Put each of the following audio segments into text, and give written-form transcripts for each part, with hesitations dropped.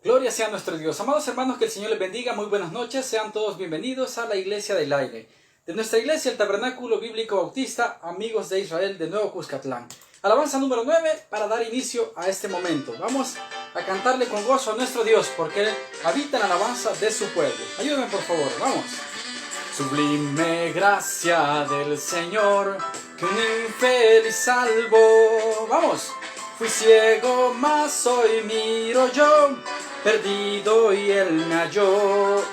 Gloria sea a nuestro Dios. Amados hermanos, que el Señor les bendiga. Muy buenas noches. Sean todos bienvenidos a la Iglesia del Aire. De nuestra iglesia, el Tabernáculo Bíblico Bautista, Amigos de Israel de Nuevo Cuscatlán. Alabanza número 9 para dar inicio a este momento. Vamos a cantarle con gozo a nuestro Dios, porque Él habita en la alabanza de su pueblo. Ayúdenme por favor, vamos. Sublime gracia del Señor, que un infeliz salvó. Vamos. Fui ciego, mas hoy miro yo, perdido y Él me halló.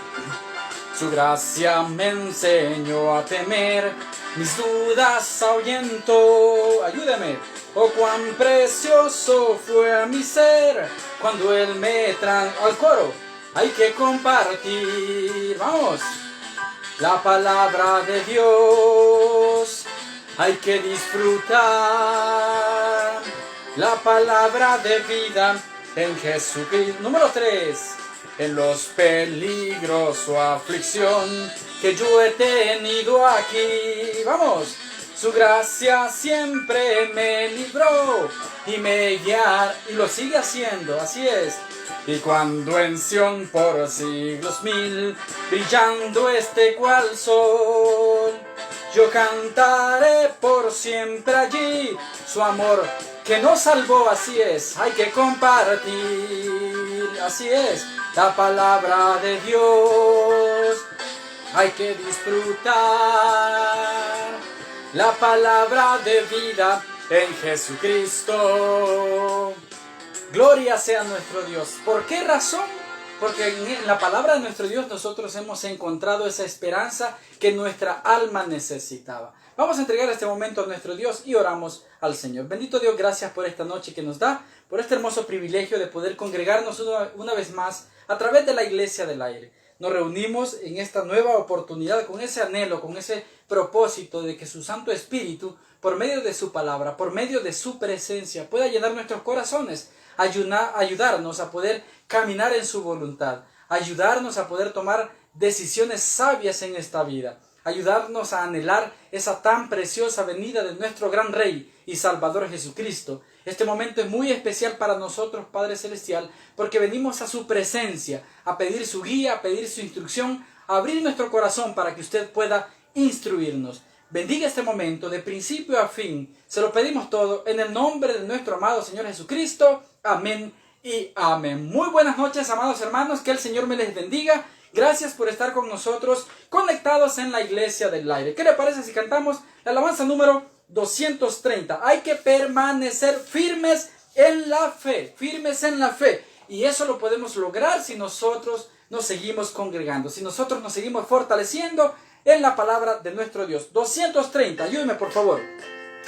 Su gracia me enseñó a temer, mis dudas ahuyentó. Ayúdeme. Oh, cuán precioso fue a mi ser, cuando Él me trajo al coro. Hay que compartir, vamos, la palabra de Dios. Hay que disfrutar la palabra de vida en Jesucristo. Número 3. En los peligros o aflicción que yo he tenido aquí. Vamos. Su gracia siempre me libró y me guió y lo sigue haciendo. Así es. Y cuando en Sión por siglos mil, brillando cual sol, yo cantaré por siempre allí su amor que nos salvó. Así es, hay que compartir, así es, la palabra de Dios. Hay que disfrutar la palabra de vida en Jesucristo. Gloria sea nuestro Dios. ¿Por qué razón? Porque en la palabra de nuestro Dios nosotros hemos encontrado esa esperanza que nuestra alma necesitaba. Vamos a entregar este momento a nuestro Dios y oramos al Señor. Bendito Dios, gracias por esta noche que nos da, por este hermoso privilegio de poder congregarnos una vez más a través de la Iglesia del Aire. Nos reunimos en esta nueva oportunidad con ese anhelo, con ese propósito de que su Santo Espíritu, por medio de su palabra, por medio de su presencia, pueda llenar nuestros corazones, ayudarnos a poder caminar en su voluntad, ayudarnos a poder tomar decisiones sabias en esta vida, ayudarnos a anhelar esa tan preciosa venida de nuestro gran Rey y Salvador Jesucristo. Este momento es muy especial para nosotros, Padre Celestial, porque venimos a su presencia, a pedir su guía, a pedir su instrucción, a abrir nuestro corazón para que usted pueda instruirnos. Bendiga este momento de principio a fin. Se lo pedimos todo en el nombre de nuestro amado Señor Jesucristo. Amén y amén. Muy buenas noches, amados hermanos. Que el Señor me les bendiga. Gracias por estar con nosotros, conectados en la Iglesia del Aire. ¿Qué le parece si cantamos la alabanza número 230? Hay que permanecer firmes en la fe. Firmes en la fe. Y eso lo podemos lograr si nosotros nos seguimos congregando. Si nosotros nos seguimos fortaleciendo en la palabra de nuestro Dios. 230, ayúdeme por favor.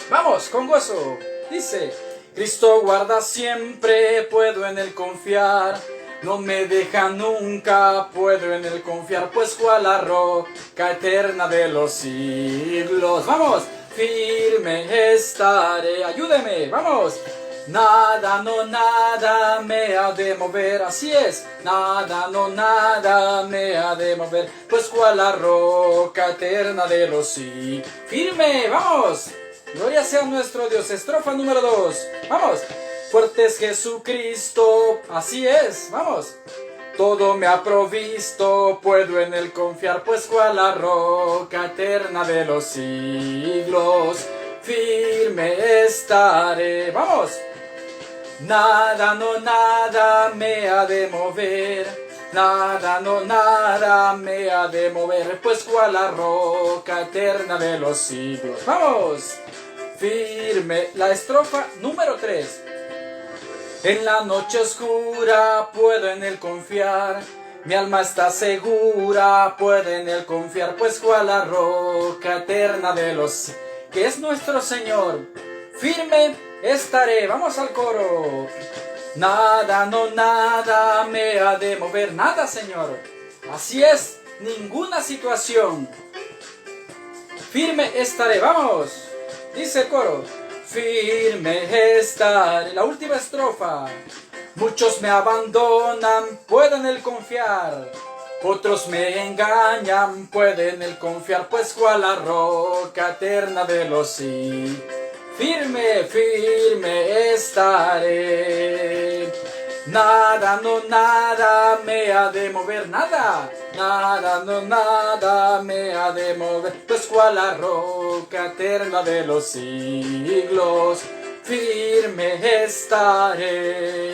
Vamos, con gozo. Dice: Cristo guarda siempre, puedo en Él confiar. No me deja nunca, puedo en Él confiar. Pues cual la roca eterna de los siglos. Vamos, firme estaré. Ayúdeme, vamos. Nada, no nada me ha de mover, así es, nada, no nada me ha de mover, pues cual la roca eterna de los siglos. Firme, vamos, gloria sea nuestro Dios. Estrofa número 2, vamos. Fuerte es Jesucristo, así es, vamos. Todo me ha provisto, puedo en Él confiar, pues cual la roca eterna de los siglos. Firme estaré, vamos. Nada, no nada me ha de mover, nada, no nada me ha de mover, pues cual la roca eterna de los siglos. Vamos, firme, la estrofa número 3. En la noche oscura puedo en Él confiar, mi alma está segura, puedo en Él confiar, pues cual la roca eterna de los siglos, que es nuestro Señor. Firme estaré, vamos al coro. Nada, no nada me ha de mover, nada, Señor. Así es, ninguna situación. Firme estaré, vamos. Dice el coro: firme estaré. La última estrofa. Muchos me abandonan, puedo en Él confiar. Otros me engañan, pueden en Él confiar, pues cual la roca eterna de los siglos. Firme, firme estaré. Nada, no, nada me ha de mover, nada. Nada, no, nada me ha de mover. Pues cual la roca eterna de los siglos, firme estaré.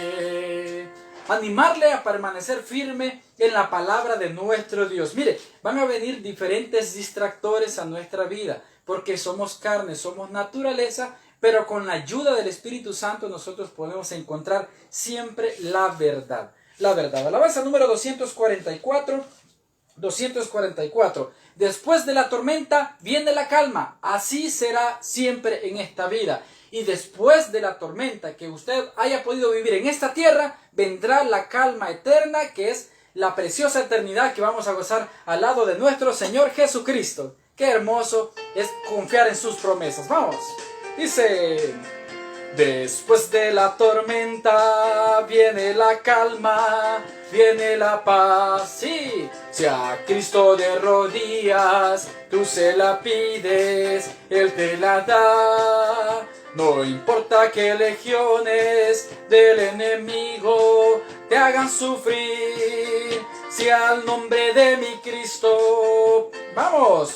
Animarle a permanecer firme en la palabra de nuestro Dios. Mire, van a venir diferentes distractores a nuestra vida, porque somos carne, somos naturaleza, pero con la ayuda del Espíritu Santo nosotros podemos encontrar siempre la verdad. La verdad. Alabanza número 244. 244. Después de la tormenta viene la calma. Así será siempre en esta vida. Y después de la tormenta que usted haya podido vivir en esta tierra, vendrá la calma eterna, que es la preciosa eternidad que vamos a gozar al lado de nuestro Señor Jesucristo. Qué hermoso es confiar en sus promesas. Vamos. Dice: después de la tormenta viene la calma, viene la paz. Sí, si a Cristo de rodillas tú se la pides, Él te la da. No importa que legiones del enemigo te hagan sufrir, si al nombre de mi Cristo, vamos,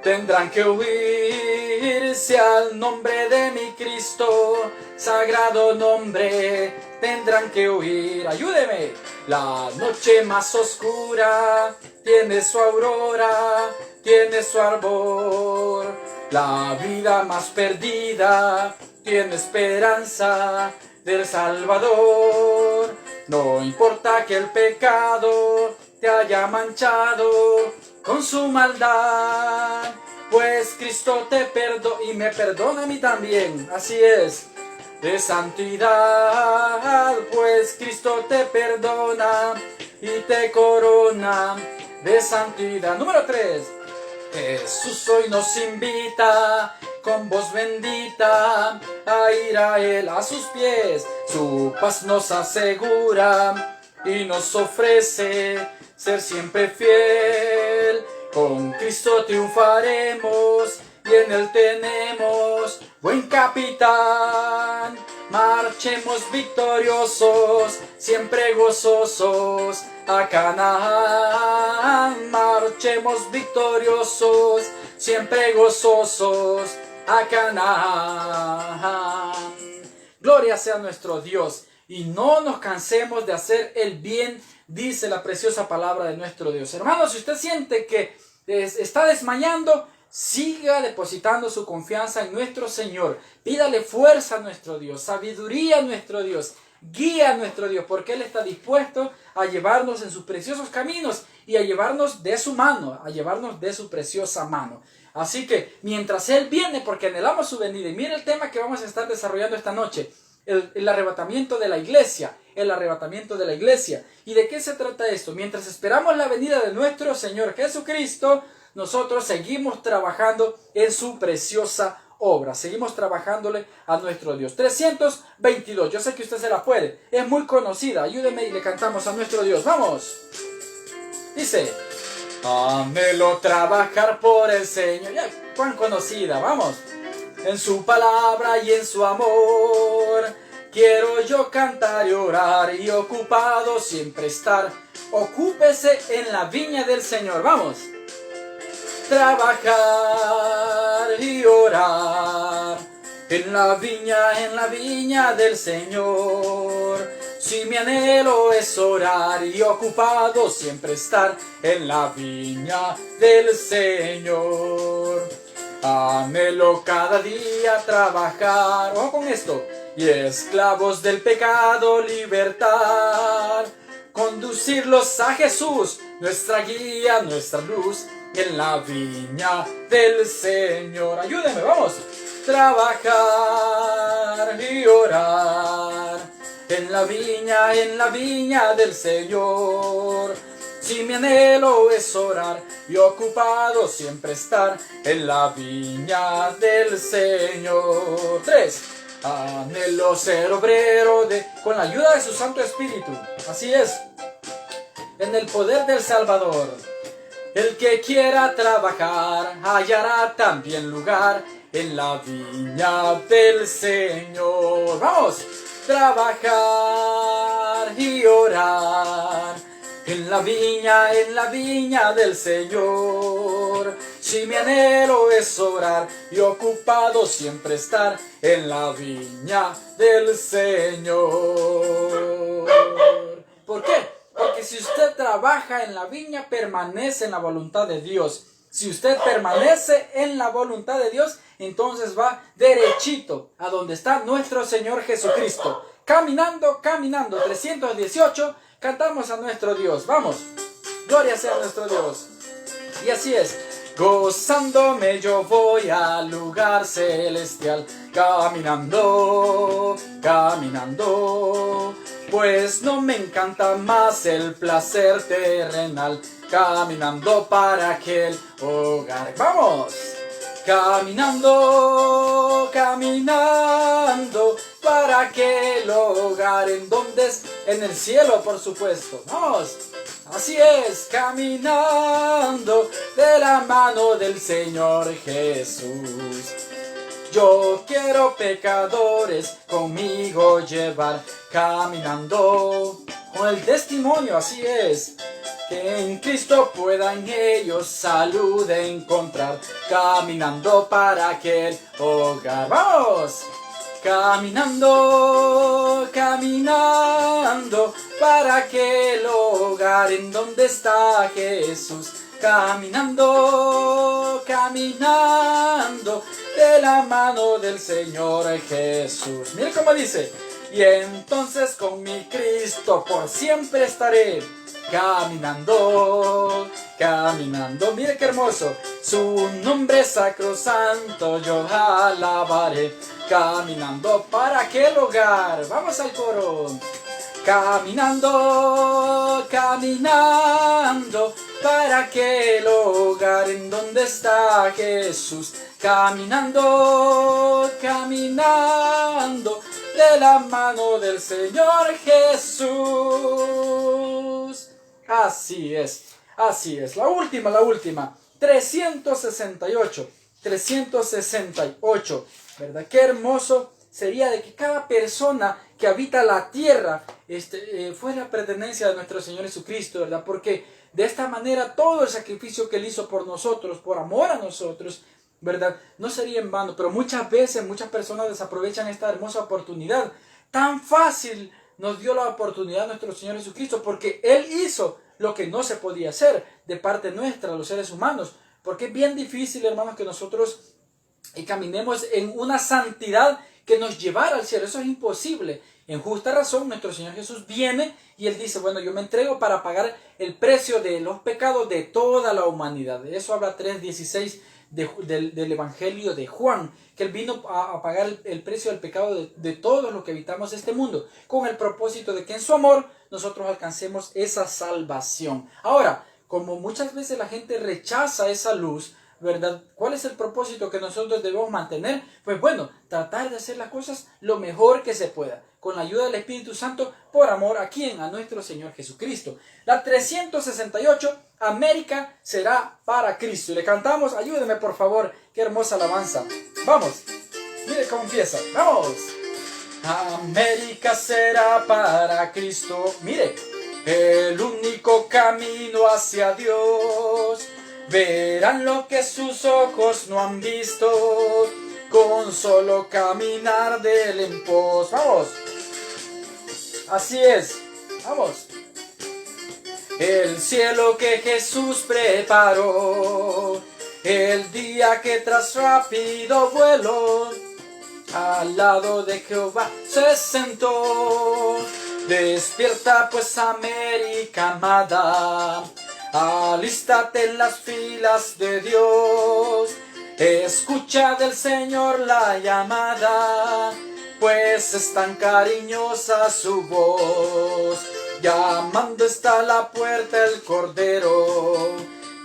tendrán que huir, si al nombre de mi Cristo, sagrado nombre, tendrán que huir. Ayúdeme. La noche más oscura tiene su aurora, tiene su arbor. La vida más perdida tiene esperanza del Salvador. No importa que el pecado te haya manchado con su maldad, pues Cristo te perdona y me perdona a mí también. Así es, de santidad, pues Cristo te perdona y te corona de santidad. Número 3. Jesús hoy nos invita con voz bendita a ir a Él, a sus pies. Su paz nos asegura y nos ofrece ser siempre fiel. Con Cristo triunfaremos y en Él tenemos buen capitán. Marchemos victoriosos, siempre gozosos a Canaán. Marchemos victoriosos, siempre gozosos a Canaán. Gloria sea nuestro Dios. Y no nos cansemos de hacer el bien, dice la preciosa palabra de nuestro Dios. Hermanos, si usted siente que está desmayando, siga depositando su confianza en nuestro Señor. Pídale fuerza a nuestro Dios, sabiduría a nuestro Dios, guía a nuestro Dios, porque Él está dispuesto a llevarnos en sus preciosos caminos y a llevarnos de su mano, a llevarnos de su preciosa mano. Así que mientras Él viene, porque anhelamos su venida, y mire el tema que vamos a estar desarrollando esta noche, el arrebatamiento de la iglesia, el arrebatamiento de la iglesia. ¿Y de qué se trata esto? Mientras esperamos la venida de nuestro Señor Jesucristo, nosotros seguimos trabajando en su preciosa obra. Seguimos trabajándole a nuestro Dios. 322. Yo sé que usted se la puede. Es muy conocida. Ayúdeme y le cantamos a nuestro Dios. ¡Vamos! Dice: anhelo trabajar por el Señor. Ya, cuán conocida. Vamos. En su palabra y en su amor. Quiero yo cantar y orar y ocupado siempre estar. Ocúpese en la viña del Señor. Vamos. Trabajar y orar en la viña del Señor. Si mi anhelo es orar y ocupado siempre estar en la viña del Señor. Anhelo cada día trabajar, ojo con esto, y esclavos del pecado libertar. Conducirlos a Jesús, nuestra guía, nuestra luz, en la viña del Señor. Ayúdenme, vamos. Trabajar y orar en la viña del Señor. Si mi anhelo es orar y ocupado siempre estar en la viña del Señor. 3. Anhelo ser obrero con la ayuda de su Santo Espíritu. Así es, en el poder del Salvador. El que quiera trabajar hallará también lugar en la viña del Señor. ¡Vamos! trabajar y orar en la viña del Señor. Si mi anhelo es orar y ocupado siempre estar en la viña del Señor. ¿Por qué? Porque si usted trabaja en la viña, permanece en la voluntad de Dios. Si usted permanece en la voluntad de Dios, entonces va derechito a donde está nuestro Señor Jesucristo. Caminando, 318, cantamos a nuestro Dios. Vamos, gloria sea a nuestro Dios. Y así es, gozándome yo voy al lugar celestial, caminando, pues no me encanta más el placer terrenal, caminando para aquel hogar. ¡Vamos! Caminando para aquel hogar en donde es, en el cielo, por supuesto. ¡Vamos! Así es, caminando de la mano del Señor Jesús. Yo quiero pecadores conmigo llevar, caminando con el testimonio, así es, que en Cristo puedan ellos salud encontrar, caminando para aquel hogar. ¡Vamos! Caminando para aquel hogar en donde está Jesús. Caminando de la mano del Señor Jesús. Mire cómo dice: y entonces con mi Cristo por siempre estaré. Caminando, mire qué hermoso, su nombre sacrosanto yo alabaré, caminando para aquel hogar. Vamos al coro. Caminando para aquel hogar en donde está Jesús. Caminando de la mano del Señor Jesús. Así es, la última, 368, ¿verdad? Qué hermoso sería de que cada persona que habita la tierra fuera pertenencia de nuestro Señor Jesucristo, ¿verdad? Porque de esta manera todo el sacrificio que Él hizo por nosotros, por amor a nosotros, ¿verdad?, no sería en vano. Pero muchas veces muchas personas desaprovechan esta hermosa oportunidad. Tan fácil nos dio la oportunidad nuestro Señor Jesucristo, porque Él hizo lo que no se podía hacer de parte nuestra, los seres humanos. Porque es bien difícil, hermanos, que nosotros caminemos en una santidad que nos llevara al cielo. Eso es imposible. En justa razón, nuestro Señor Jesús viene y Él dice: bueno, yo me entrego para pagar el precio de los pecados de toda la humanidad. De eso habla 3:16 del Evangelio de Juan, que Él vino a pagar el precio del pecado de todos los que habitamos este mundo, con el propósito de que en su amor nosotros alcancemos esa salvación. Ahora, como muchas veces la gente rechaza esa luz, ¿verdad?, ¿cuál es el propósito que nosotros debemos mantener? Pues bueno, tratar de hacer las cosas lo mejor que se pueda, con la ayuda del Espíritu Santo, por amor ¿a quién? A nuestro Señor Jesucristo. La 368, América será para Cristo. Y le cantamos, ayúdeme por favor, qué hermosa alabanza. Vamos, mire cómo empieza, vamos. América será para Cristo. Mire, el único camino hacia Dios. Verán lo que sus ojos no han visto, con solo caminar de él en pos. Vamos. Así es. Vamos. El cielo que Jesús preparó, el día que tras rápido vuelo, al lado de Jehová se sentó. Despierta pues, América amada, alístate en las filas de Dios. Escucha del Señor la llamada, pues es tan cariñosa su voz. Llamando está a la puerta el Cordero,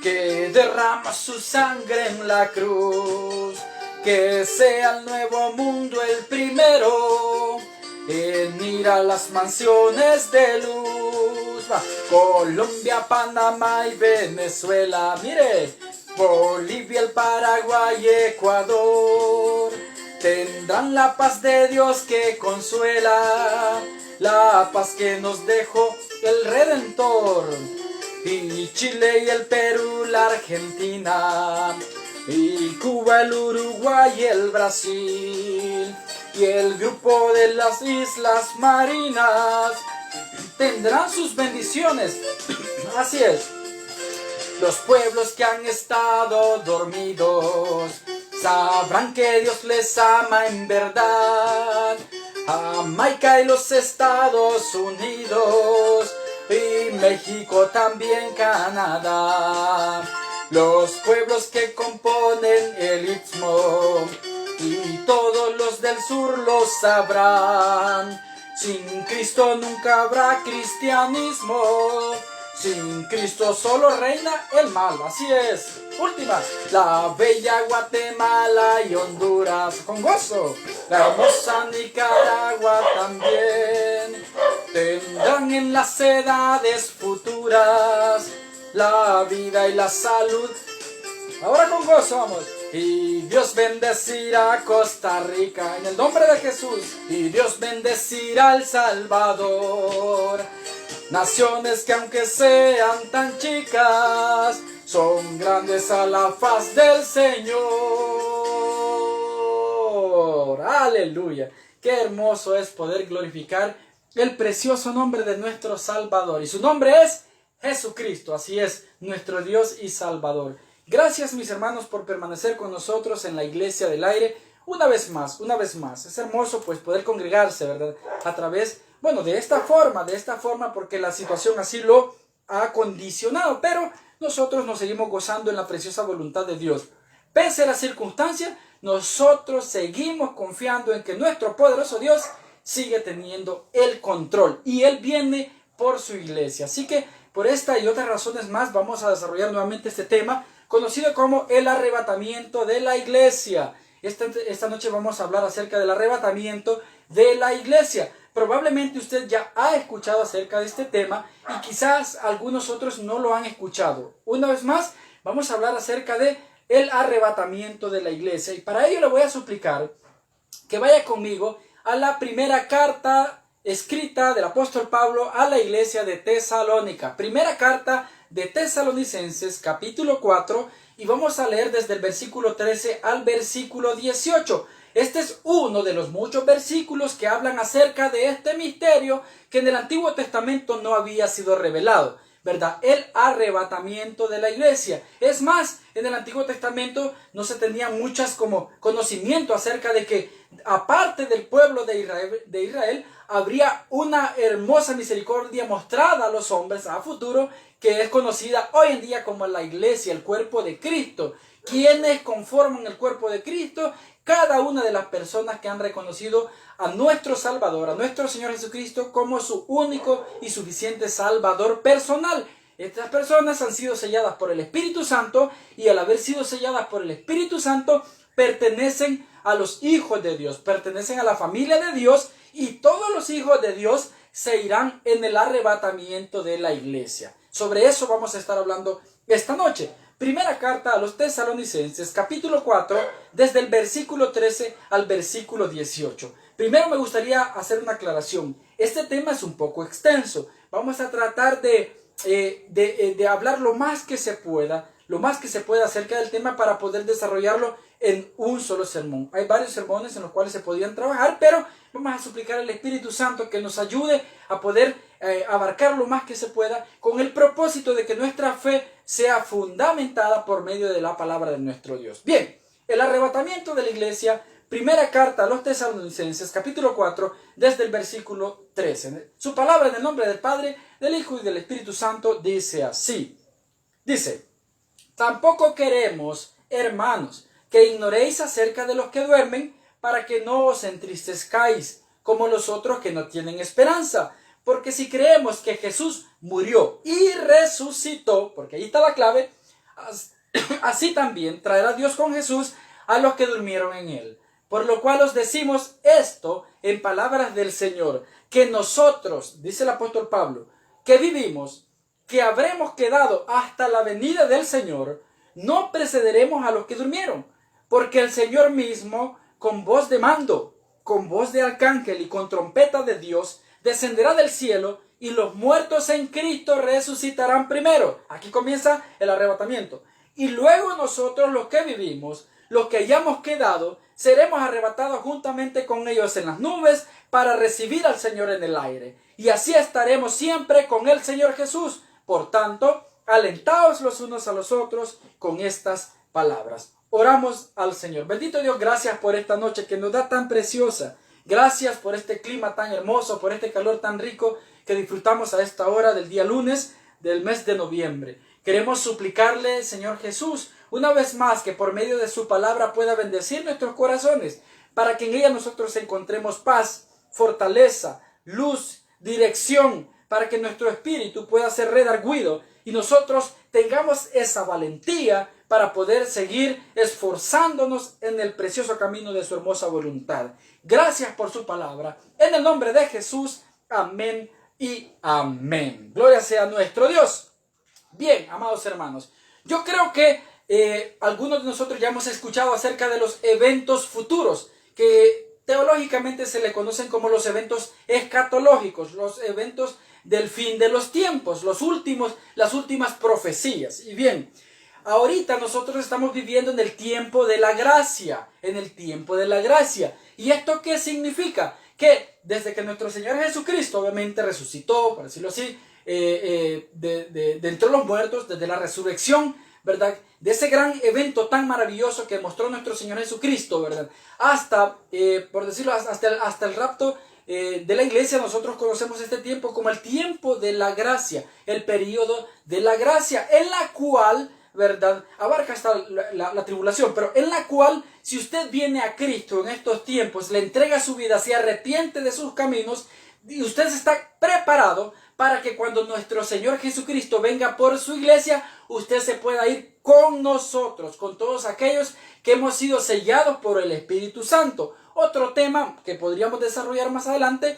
que derrama su sangre en la cruz. Que sea el nuevo mundo el primero en ir a las mansiones de luz. Colombia, Panamá y Venezuela, mire, Bolivia, el Paraguay, Ecuador, tendrán la paz de Dios que consuela, la paz que nos dejó el Redentor. Y Chile y el Perú, la Argentina, y Cuba, el Uruguay y el Brasil, y el grupo de las Islas Marinas tendrán sus bendiciones. Así es. Los pueblos que han estado dormidos sabrán que Dios les ama en verdad. Jamaica y los Estados Unidos, y México también, Canadá. Los pueblos que componen el Istmo y todos los del sur lo sabrán. Sin Cristo nunca habrá cristianismo. Sin Cristo solo reina el mal. Así es. Últimas. La bella Guatemala y Honduras con gozo. La hermosa Nicaragua también. Tendrán en las edades futuras la vida y la salud. Ahora con gozo vamos. Y Dios bendecirá a Costa Rica en el nombre de Jesús. Y Dios bendecirá a El Salvador. Naciones que aunque sean tan chicas, son grandes a la faz del Señor. Aleluya. Qué hermoso es poder glorificar el precioso nombre de nuestro Salvador. Y su nombre es Jesucristo. Así es, nuestro Dios y Salvador. Gracias, mis hermanos, por permanecer con nosotros en la Iglesia del Aire. Una vez más. Es hermoso pues poder congregarse, ¿verdad? A través, de esta forma, porque la situación así lo ha condicionado. Pero nosotros nos seguimos gozando en la preciosa voluntad de Dios. Pese a las circunstancias, nosotros seguimos confiando en que nuestro poderoso Dios sigue teniendo el control. Y Él viene por su iglesia. Así que por esta y otras razones más vamos a desarrollar nuevamente este tema conocido como el arrebatamiento de la iglesia. Esta noche vamos a hablar acerca del arrebatamiento de la iglesia. Probablemente usted ya ha escuchado acerca de este tema y quizás algunos otros no lo han escuchado. Una vez más, vamos a hablar acerca de el arrebatamiento de la iglesia. Y para ello le voy a suplicar que vaya conmigo a la primera carta escrita del apóstol Pablo a la iglesia de Tesalónica. Primera carta de Tesalonicenses, capítulo 4, y vamos a leer desde el versículo 13 al versículo 18. Este es uno de los muchos versículos que hablan acerca de este misterio que en el Antiguo Testamento no había sido revelado, ¿verdad? El arrebatamiento de la iglesia. Es más, en el Antiguo Testamento no se tenía muchas como conocimiento acerca de que aparte del pueblo de Israel habría una hermosa misericordia mostrada a los hombres a futuro, que es conocida hoy en día como la iglesia, el cuerpo de Cristo. ¿Quiénes conforman el cuerpo de Cristo? Cada una de las personas que han reconocido a nuestro Salvador, a nuestro Señor Jesucristo como su único y suficiente Salvador personal. Estas personas han sido selladas por el Espíritu Santo y al haber sido selladas por el Espíritu Santo pertenecen a los hijos de Dios, pertenecen a la familia de Dios, y todos los hijos de Dios se irán en el arrebatamiento de la iglesia. Sobre eso vamos a estar hablando esta noche. Primera carta a los Tesalonicenses, capítulo 4, desde el versículo 13 al versículo 18. Primero me gustaría hacer una aclaración. Este tema es un poco extenso. Vamos a tratar de hablar lo más que se pueda acerca del tema para poder desarrollarlo en un solo sermón. Hay varios sermones en los cuales se podrían trabajar, pero vamos a suplicar al Espíritu Santo que nos ayude a poder abarcar lo más que se pueda, con el propósito de que nuestra fe sea fundamentada por medio de la palabra de nuestro Dios. Bien, el arrebatamiento de la iglesia, primera carta a los Tesalonicenses, capítulo 4, desde el versículo 13. Su palabra en el nombre del Padre, del Hijo y del Espíritu Santo dice así. Dice: tampoco queremos, hermanos, que ignoréis acerca de los que duermen, para que no os entristezcáis, como los otros que no tienen esperanza. Porque si creemos que Jesús murió y resucitó, porque ahí está la clave, así también traerá Dios con Jesús a los que durmieron en él. Por lo cual os decimos esto en palabras del Señor, que nosotros, dice el apóstol Pablo, que vivimos, que habremos quedado hasta la venida del Señor, no precederemos a los que durmieron, porque el Señor mismo, con voz de mando, con voz de arcángel y con trompeta de Dios, descenderá del cielo y los muertos en Cristo resucitarán primero. Aquí comienza el arrebatamiento. Y luego nosotros los que vivimos, los que hayamos quedado, seremos arrebatados juntamente con ellos en las nubes para recibir al Señor en el aire. Y así estaremos siempre con el Señor Jesús. Por tanto, alentaos los unos a los otros con estas palabras. Oramos al Señor. Bendito Dios, gracias por esta noche que nos da tan preciosa. Gracias por este clima tan hermoso, por este calor tan rico que disfrutamos a esta hora del día lunes del mes de noviembre. Queremos suplicarle, Señor Jesús, una vez más que por medio de su palabra pueda bendecir nuestros corazones, para que en ella nosotros encontremos paz, fortaleza, luz, dirección, para que nuestro espíritu pueda ser redarguido y nosotros tengamos esa valentía para poder seguir esforzándonos en el precioso camino de su hermosa voluntad. Gracias por su palabra. En el nombre de Jesús, amén y amén. Gloria sea a nuestro Dios. Bien, amados hermanos, yo creo que algunos de nosotros ya hemos escuchado acerca de los eventos futuros, que teológicamente se le conocen como los eventos escatológicos, los eventos del fin de los tiempos, las últimas profecías. Y bien, ahorita nosotros estamos viviendo en el tiempo de la gracia, ¿Y esto qué significa? Que desde que nuestro Señor Jesucristo obviamente resucitó, por decirlo así, de entre los muertos, desde la resurrección, ¿verdad? De ese gran evento tan maravilloso que mostró nuestro Señor Jesucristo, ¿verdad? Hasta, por decirlo, hasta el rapto de la iglesia, nosotros conocemos este tiempo como el tiempo de la gracia, el periodo de la gracia, en la cual, ¿verdad? Abarca hasta la tribulación, pero en la cual, si usted viene a Cristo en estos tiempos, le entrega su vida, se arrepiente de sus caminos, y usted está preparado para que cuando nuestro Señor Jesucristo venga por su iglesia, usted se pueda ir con nosotros, con todos aquellos que hemos sido sellados por el Espíritu Santo. Otro tema que podríamos desarrollar más adelante,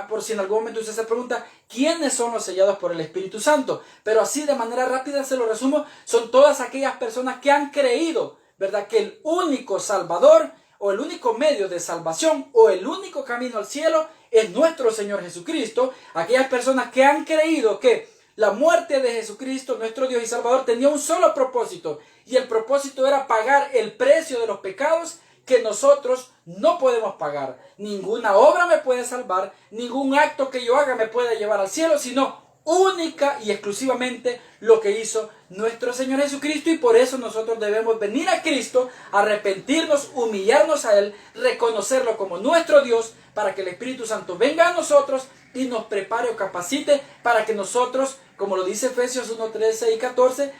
por si en algún momento usted se pregunta, ¿quiénes son los sellados por el Espíritu Santo? Pero así de manera rápida se lo resumo, son todas aquellas personas que han creído, ¿verdad? Que el único Salvador, o el único medio de salvación, o el único camino al cielo, es nuestro Señor Jesucristo. Aquellas personas que han creído que la muerte de Jesucristo, nuestro Dios y Salvador, tenía un solo propósito, y el propósito era pagar el precio de los pecados que nosotros no podemos pagar. Ninguna obra me puede salvar, ningún acto que yo haga me puede llevar al cielo, sino única y exclusivamente lo que hizo nuestro Señor Jesucristo. Y por eso nosotros debemos venir a Cristo, arrepentirnos, humillarnos a Él, reconocerlo como nuestro Dios, para que el Espíritu Santo venga a nosotros y nos prepare o capacite para que nosotros, como lo dice Efesios 1, 13 y 14,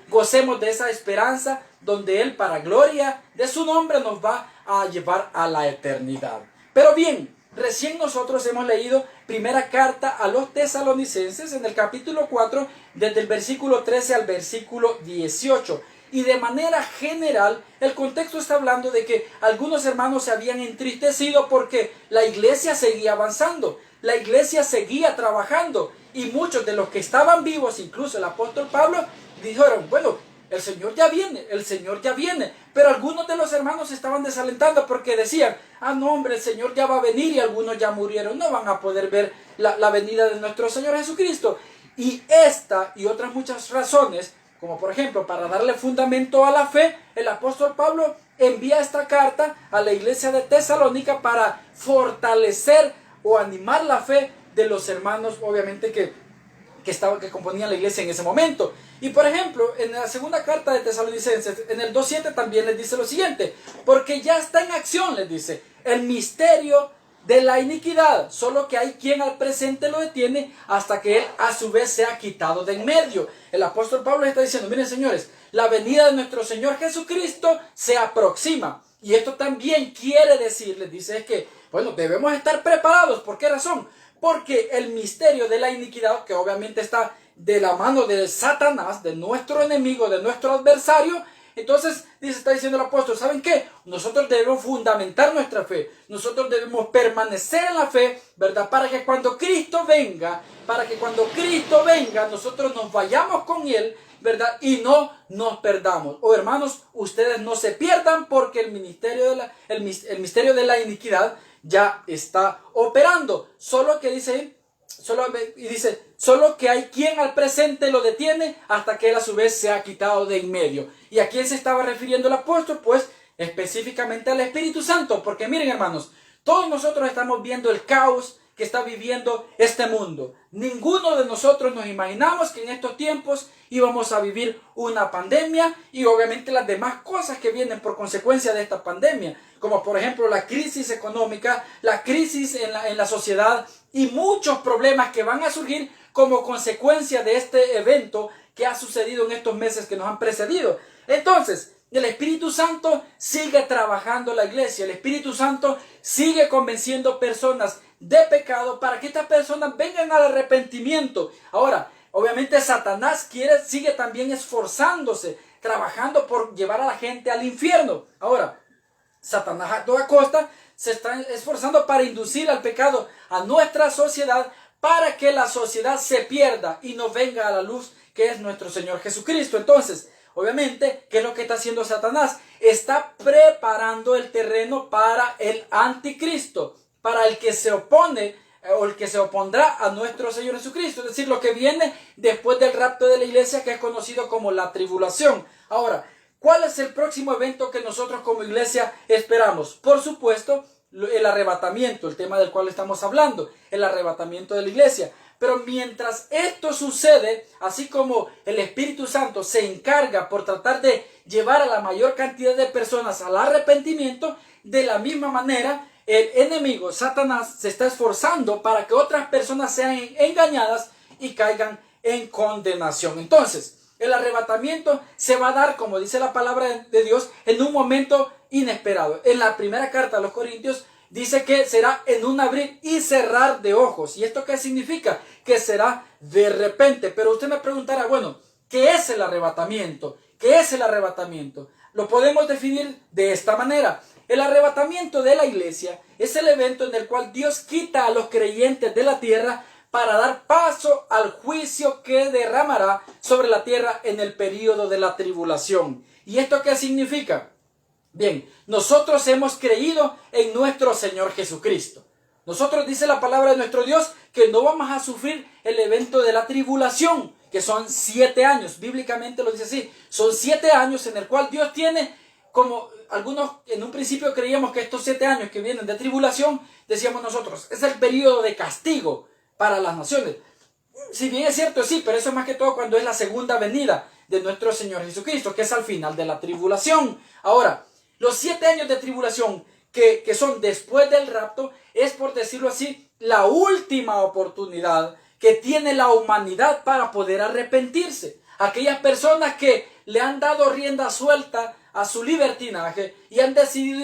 gocemos de esa esperanza donde Él, para gloria de su nombre, nos va a llevar a la eternidad. Pero bien, recién nosotros hemos leído primera carta a los tesalonicenses en el capítulo 4, desde el versículo 13 al versículo 18. Y de manera general, el contexto está hablando de que algunos hermanos se habían entristecido porque la iglesia seguía avanzando, la iglesia seguía trabajando, y muchos de los que estaban vivos, incluso el apóstol Pablo, dijeron, bueno, el Señor ya viene. Pero algunos de los hermanos se estaban desalentando porque decían, no hombre, el Señor ya va a venir, y algunos ya murieron, no van a poder ver la venida de nuestro Señor Jesucristo. Y esta y otras muchas razones, como por ejemplo, para darle fundamento a la fe, el apóstol Pablo envía esta carta a la iglesia de Tesalónica para fortalecer o animar la fe de los hermanos, obviamente, que componían la iglesia en ese momento. Y por ejemplo, en la segunda carta de Tesalonicenses, en el 2:7 también les dice lo siguiente: porque ya está en acción, les dice, el misterio de la iniquidad, solo que hay quien al presente lo detiene hasta que él a su vez sea quitado de en medio. El apóstol Pablo está diciendo, miren señores, la venida de nuestro Señor Jesucristo se aproxima. Y esto también quiere decir, les dice, es que, bueno, debemos estar preparados. ¿Por qué razón? Porque el misterio de la iniquidad, que obviamente está de la mano de Satanás, de nuestro enemigo, de nuestro adversario, Entonces está diciendo el apóstol, ¿saben qué? Nosotros debemos fundamentar nuestra fe, nosotros debemos permanecer en la fe, ¿verdad? Para que cuando Cristo venga, nosotros nos vayamos con Él, ¿verdad? Y no nos perdamos. Oh, hermanos, ustedes no se pierdan porque el misterio de la iniquidad ya está operando. Solo que dice solo que hay quien al presente lo detiene hasta que él a su vez se ha quitado de en medio. ¿Y a quién se estaba refiriendo el apóstol? Pues específicamente al Espíritu Santo, porque miren, hermanos, todos nosotros estamos viendo el caos que está viviendo este mundo. Ninguno de nosotros nos imaginamos que en estos tiempos íbamos a vivir una pandemia y obviamente las demás cosas que vienen por consecuencia de esta pandemia, como por ejemplo la crisis económica, la crisis en la sociedad y muchos problemas que van a surgir como consecuencia de este evento que ha sucedido en estos meses que nos han precedido. Entonces, el Espíritu Santo sigue trabajando en la iglesia, el Espíritu Santo sigue convenciendo personas de pecado para que estas personas vengan al arrepentimiento. Ahora, obviamente Satanás sigue también esforzándose, trabajando por llevar a la gente al infierno. Ahora, Satanás a toda costa se está esforzando para inducir al pecado a nuestra sociedad para que la sociedad se pierda y no venga a la luz que es nuestro Señor Jesucristo. Entonces, obviamente, ¿qué es lo que está haciendo Satanás? Está preparando el terreno para el anticristo, para el que se opone o el que se opondrá a nuestro Señor Jesucristo, es decir, lo que viene después del rapto de la iglesia, que es conocido como la tribulación. Ahora, ¿cuál es el próximo evento que nosotros como iglesia esperamos? Por supuesto, el arrebatamiento, el tema del cual estamos hablando, el arrebatamiento de la iglesia. Pero mientras esto sucede, así como el Espíritu Santo se encarga por tratar de llevar a la mayor cantidad de personas al arrepentimiento, de la misma manera el enemigo, Satanás, se está esforzando para que otras personas sean engañadas y caigan en condenación. Entonces, el arrebatamiento se va a dar, como dice la palabra de Dios, en un momento inesperado. En la primera carta a los Corintios dice que será en un abrir y cerrar de ojos. ¿Y esto qué significa? Que será de repente. Pero usted me preguntará, bueno, ¿qué es el arrebatamiento? ¿Qué es el arrebatamiento? Lo podemos definir de esta manera. El arrebatamiento de la iglesia es el evento en el cual Dios quita a los creyentes de la tierra para dar paso al juicio que derramará sobre la tierra en el período de la tribulación. ¿Y esto qué significa? Bien, nosotros hemos creído en nuestro Señor Jesucristo. Nosotros, dice la palabra de nuestro Dios, que no vamos a sufrir el evento de la tribulación, que son 7 años. Bíblicamente lo dice así. Son 7 años en el cual Dios tiene, como algunos en un principio creíamos que estos 7 años que vienen de tribulación, decíamos nosotros, es el periodo de castigo para las naciones. Si bien es cierto, sí, pero eso es más que todo cuando es la segunda venida de nuestro Señor Jesucristo, que es al final de la tribulación. Ahora, los 7 años de tribulación que son después del rapto es, por decirlo así, la última oportunidad que tiene la humanidad para poder arrepentirse. Aquellas personas que le han dado rienda suelta a su libertinaje y han decidido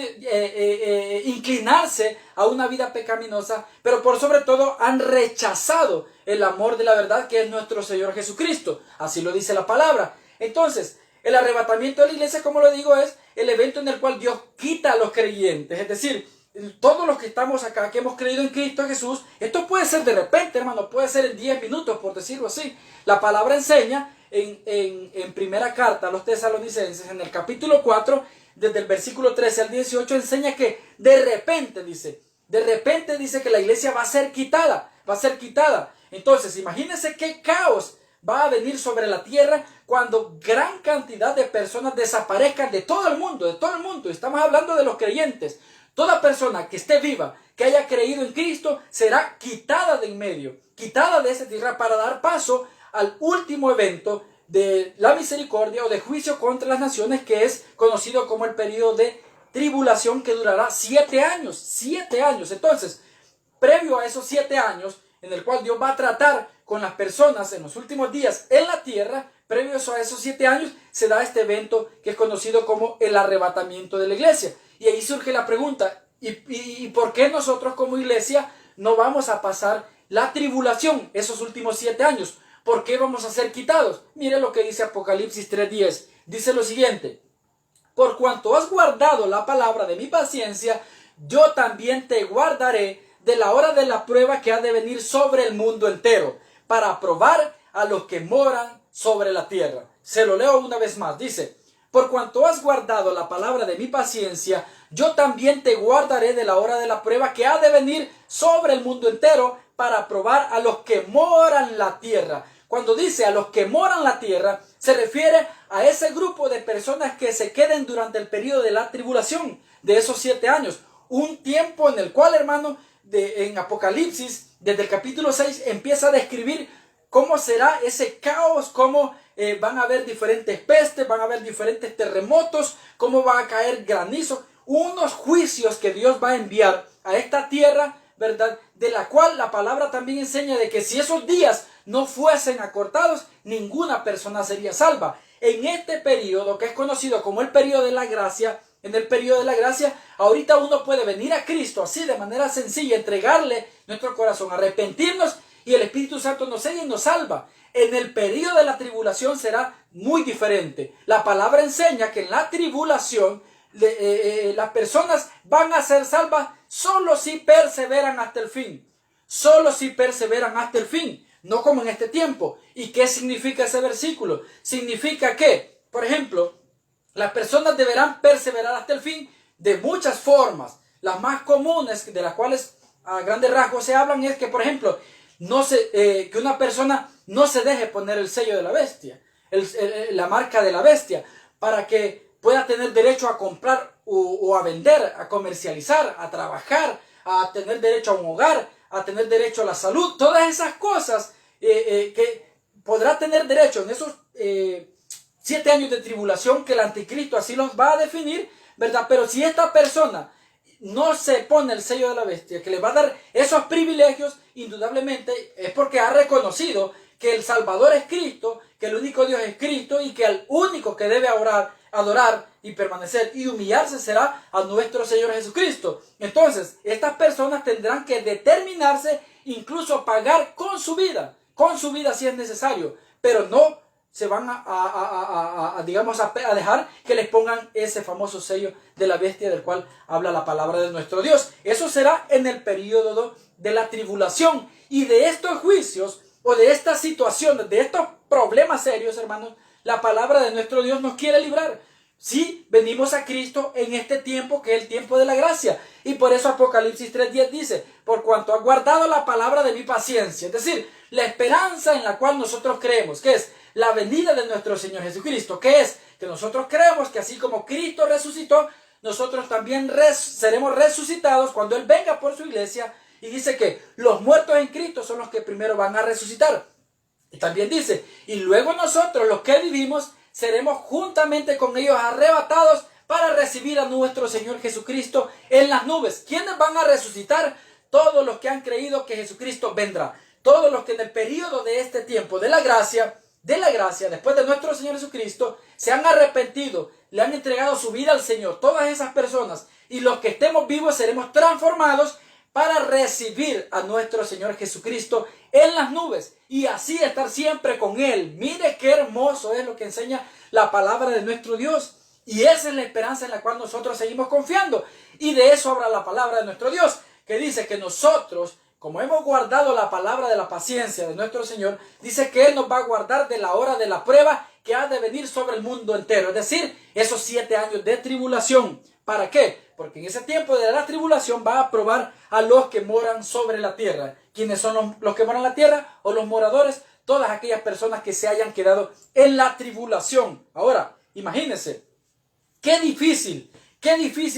inclinarse a una vida pecaminosa, pero por sobre todo han rechazado el amor de la verdad que es nuestro Señor Jesucristo. Así lo dice la palabra. Entonces, el arrebatamiento de la iglesia, como lo digo, es el evento en el cual Dios quita a los creyentes, es decir, todos los que estamos acá, que hemos creído en Cristo Jesús. Esto puede ser de repente, hermano, puede ser en 10 minutos, por decirlo así. La palabra enseña en primera carta a los tesalonicenses, en el capítulo 4, desde el versículo 13 al 18, enseña que de repente dice que la iglesia va a ser quitada. Entonces, imagínense qué caos va a venir sobre la tierra cuando gran cantidad de personas desaparezcan de todo el mundo. Estamos hablando de los creyentes. Toda persona que esté viva, que haya creído en Cristo, será quitada de en medio, quitada de esa tierra para dar paso al último evento de la misericordia o de juicio contra las naciones, que es conocido como el periodo de tribulación, que durará 7 años. 7 años. Entonces, previo a esos 7 años, en el cual Dios va a tratar con las personas en los últimos días en la tierra, previo a esos 7 años, se da este evento que es conocido como el arrebatamiento de la iglesia. Y ahí surge la pregunta, ¿y por qué nosotros como iglesia no vamos a pasar la tribulación esos últimos 7 años? ¿Por qué vamos a ser quitados? Mire lo que dice Apocalipsis 3:10. Dice lo siguiente: por cuanto has guardado la palabra de mi paciencia, yo también te guardaré de la hora de la prueba que ha de venir sobre el mundo entero, para probar a los que moran sobre la tierra. Se lo leo una vez más, dice: por cuanto has guardado la palabra de mi paciencia, yo también te guardaré de la hora de la prueba que ha de venir sobre el mundo entero, para probar a los que moran la tierra. Cuando dice a los que moran la tierra, se refiere a ese grupo de personas que se queden durante el periodo de la tribulación, de esos 7 años. Un tiempo en el cual, hermano, en Apocalipsis, desde el capítulo 6, empieza a describir cómo será ese caos, cómo van a haber diferentes pestes, van a haber diferentes terremotos, cómo va a caer granizo, unos juicios que Dios va a enviar a esta tierra, ¿verdad? De la cual la palabra también enseña de que si esos días no fuesen acortados, ninguna persona sería salva. En este periodo, que es conocido como el periodo de la gracia, en el periodo de la gracia, ahorita uno puede venir a Cristo así de manera sencilla, entregarle nuestro corazón, arrepentirnos, y el Espíritu Santo nos sigue y nos salva. En el periodo de la tribulación será muy diferente. La palabra enseña que en la tribulación las personas van a ser salvas solo si perseveran hasta el fin. Solo si perseveran hasta el fin. No como en este tiempo. ¿Y qué significa ese versículo? Significa que, por ejemplo, las personas deberán perseverar hasta el fin de muchas formas. Las más comunes, de las cuales a grandes rasgos se hablan, es que, por ejemplo, que una persona no se deje poner el sello de la bestia, la marca de la bestia, para que pueda tener derecho a comprar o a vender, a comercializar, a trabajar, a tener derecho a un hogar, a tener derecho a la salud. Todas esas cosas que podrá tener derecho en esos 7 años de tribulación, que el anticristo así los va a definir, ¿verdad? Pero si esta persona no se pone el sello de la bestia, que le va a dar esos privilegios, indudablemente es porque ha reconocido que el Salvador es Cristo, que el único Dios es Cristo, y que el único que debe adorar y permanecer y humillarse será a nuestro Señor Jesucristo. Entonces, estas personas tendrán que determinarse, incluso pagar con su vida si es necesario, pero no se van a dejar que les pongan ese famoso sello de la bestia del cual habla la palabra de nuestro Dios. Eso será en el periodo de la tribulación. Y de estos juicios o de estas situaciones, de estos problemas serios, hermanos, la palabra de nuestro Dios nos quiere librar. Sí, venimos a Cristo en este tiempo, que es el tiempo de la gracia. Y por eso Apocalipsis 3:10 dice: por cuanto has guardado la palabra de mi paciencia. Es decir, la esperanza en la cual nosotros creemos, que es la venida de nuestro Señor Jesucristo, que es que nosotros creemos que así como Cristo resucitó, nosotros también seremos resucitados cuando Él venga por su iglesia. Y dice que los muertos en Cristo son los que primero van a resucitar. Y también dice: y luego nosotros, los que vivimos, seremos juntamente con ellos arrebatados para recibir a nuestro Señor Jesucristo en las nubes. ¿Quiénes van a resucitar? Todos los que han creído que Jesucristo vendrá. Todos los que en el periodo de este tiempo de la gracia, después de nuestro Señor Jesucristo, se han arrepentido, le han entregado su vida al Señor. Todas esas personas, y los que estemos vivos, seremos transformados para recibir a nuestro Señor Jesucristo en las nubes y así estar siempre con Él. Mire qué hermoso es lo que enseña la palabra de nuestro Dios, y esa es la esperanza en la cual nosotros seguimos confiando. Y de eso habla la palabra de nuestro Dios, que dice que nosotros, como hemos guardado la palabra de la paciencia de nuestro Señor, dice que Él nos va a guardar de la hora de la prueba que ha de venir sobre el mundo entero. Es decir, esos 7 años de tribulación. ¿Para qué? Porque en ese tiempo de la tribulación va a probar a los que moran sobre la tierra. ¿Quiénes son los que moran en la tierra? O los moradores, todas aquellas personas que se hayan quedado en la tribulación. Ahora, imagínense, qué difícil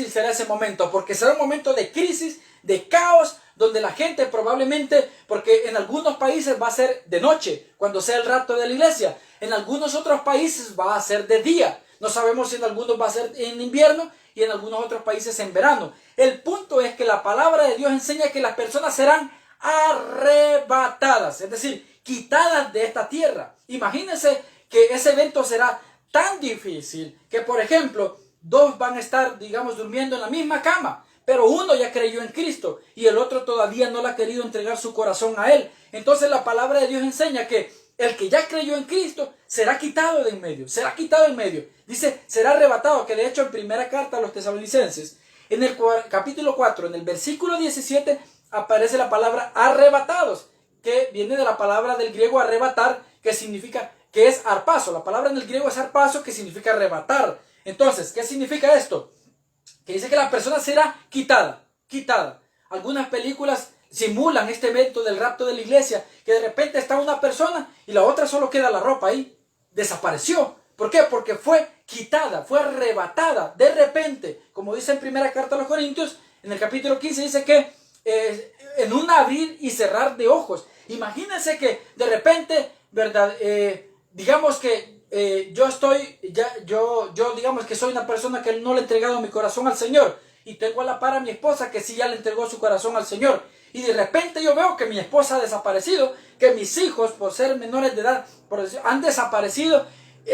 será ese momento, porque será un momento de crisis, de caos, donde la gente probablemente, porque en algunos países va a ser de noche, cuando sea el rapto de la iglesia. En algunos otros países va a ser de día. No sabemos si en algunos va a ser en invierno y en algunos otros países en verano. El punto es que la palabra de Dios enseña que las personas serán arrebatadas, es decir, quitadas de esta tierra. Imagínense que ese evento será tan difícil que, por ejemplo, 2 van a estar, durmiendo en la misma cama, pero uno ya creyó en Cristo y el otro todavía no le ha querido entregar su corazón a Él. Entonces la palabra de Dios enseña que el que ya creyó en Cristo será quitado de en medio, será quitado de en medio. Dice, será arrebatado, que de hecho en primera carta a los tesalonicenses, en el capítulo 4, en el versículo 17, aparece la palabra arrebatados, que viene de la palabra del griego arrebatar, que significa, que es arpazo. La palabra en el griego es arpazo, que significa arrebatar. Entonces, ¿qué significa esto? Que dice que la persona será quitada. Algunas películas simulan este evento del rapto de la iglesia, que de repente está una persona y la otra solo queda la ropa ahí. Desapareció. ¿Por qué? Porque fue quitada, fue arrebatada de repente. Como dice en primera carta a los Corintios, en el capítulo 15 dice que en un abrir y cerrar de ojos. Imagínense que de repente, ¿verdad? Digamos que yo digamos que soy una persona que no le he entregado mi corazón al Señor, y tengo a la par a mi esposa que sí ya le entregó su corazón al Señor, y de repente yo veo que mi esposa ha desaparecido, que mis hijos, por ser menores de edad, han desaparecido.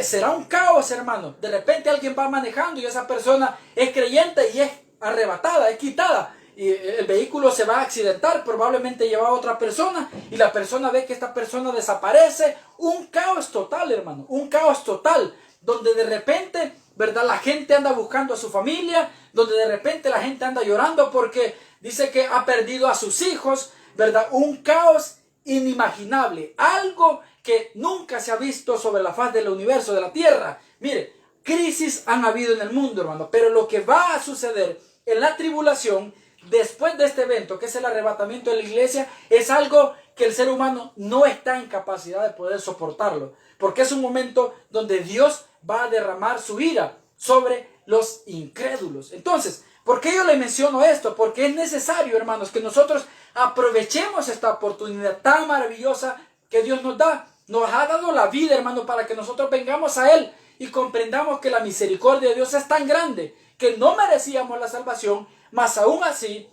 Será un caos, hermano. De repente alguien va manejando y esa persona es creyente y es arrebatada, es quitada, y el vehículo se va a accidentar, probablemente lleva a otra persona, y la persona ve que esta persona desaparece. Un caos total, hermano, un caos total, donde de repente, ¿verdad?, la gente anda buscando a su familia, donde de repente la gente anda llorando porque dice que ha perdido a sus hijos, ¿verdad? Un caos inimaginable, algo que nunca se ha visto sobre la faz del universo, de la tierra. Mire, crisis han habido en el mundo, hermano, pero lo que va a suceder en la tribulación, después de este evento, que es el arrebatamiento de la iglesia, es algo que el ser humano no está en capacidad de poder soportarlo, porque es un momento donde Dios va a derramar su ira sobre los incrédulos. Entonces, ¿por qué yo le menciono esto? Porque es necesario, hermanos, que nosotros aprovechemos esta oportunidad tan maravillosa que Dios nos da. Nos ha dado la vida, hermano, para que nosotros vengamos a Él y comprendamos que la misericordia de Dios es tan grande que no merecíamos la salvación, mas aún así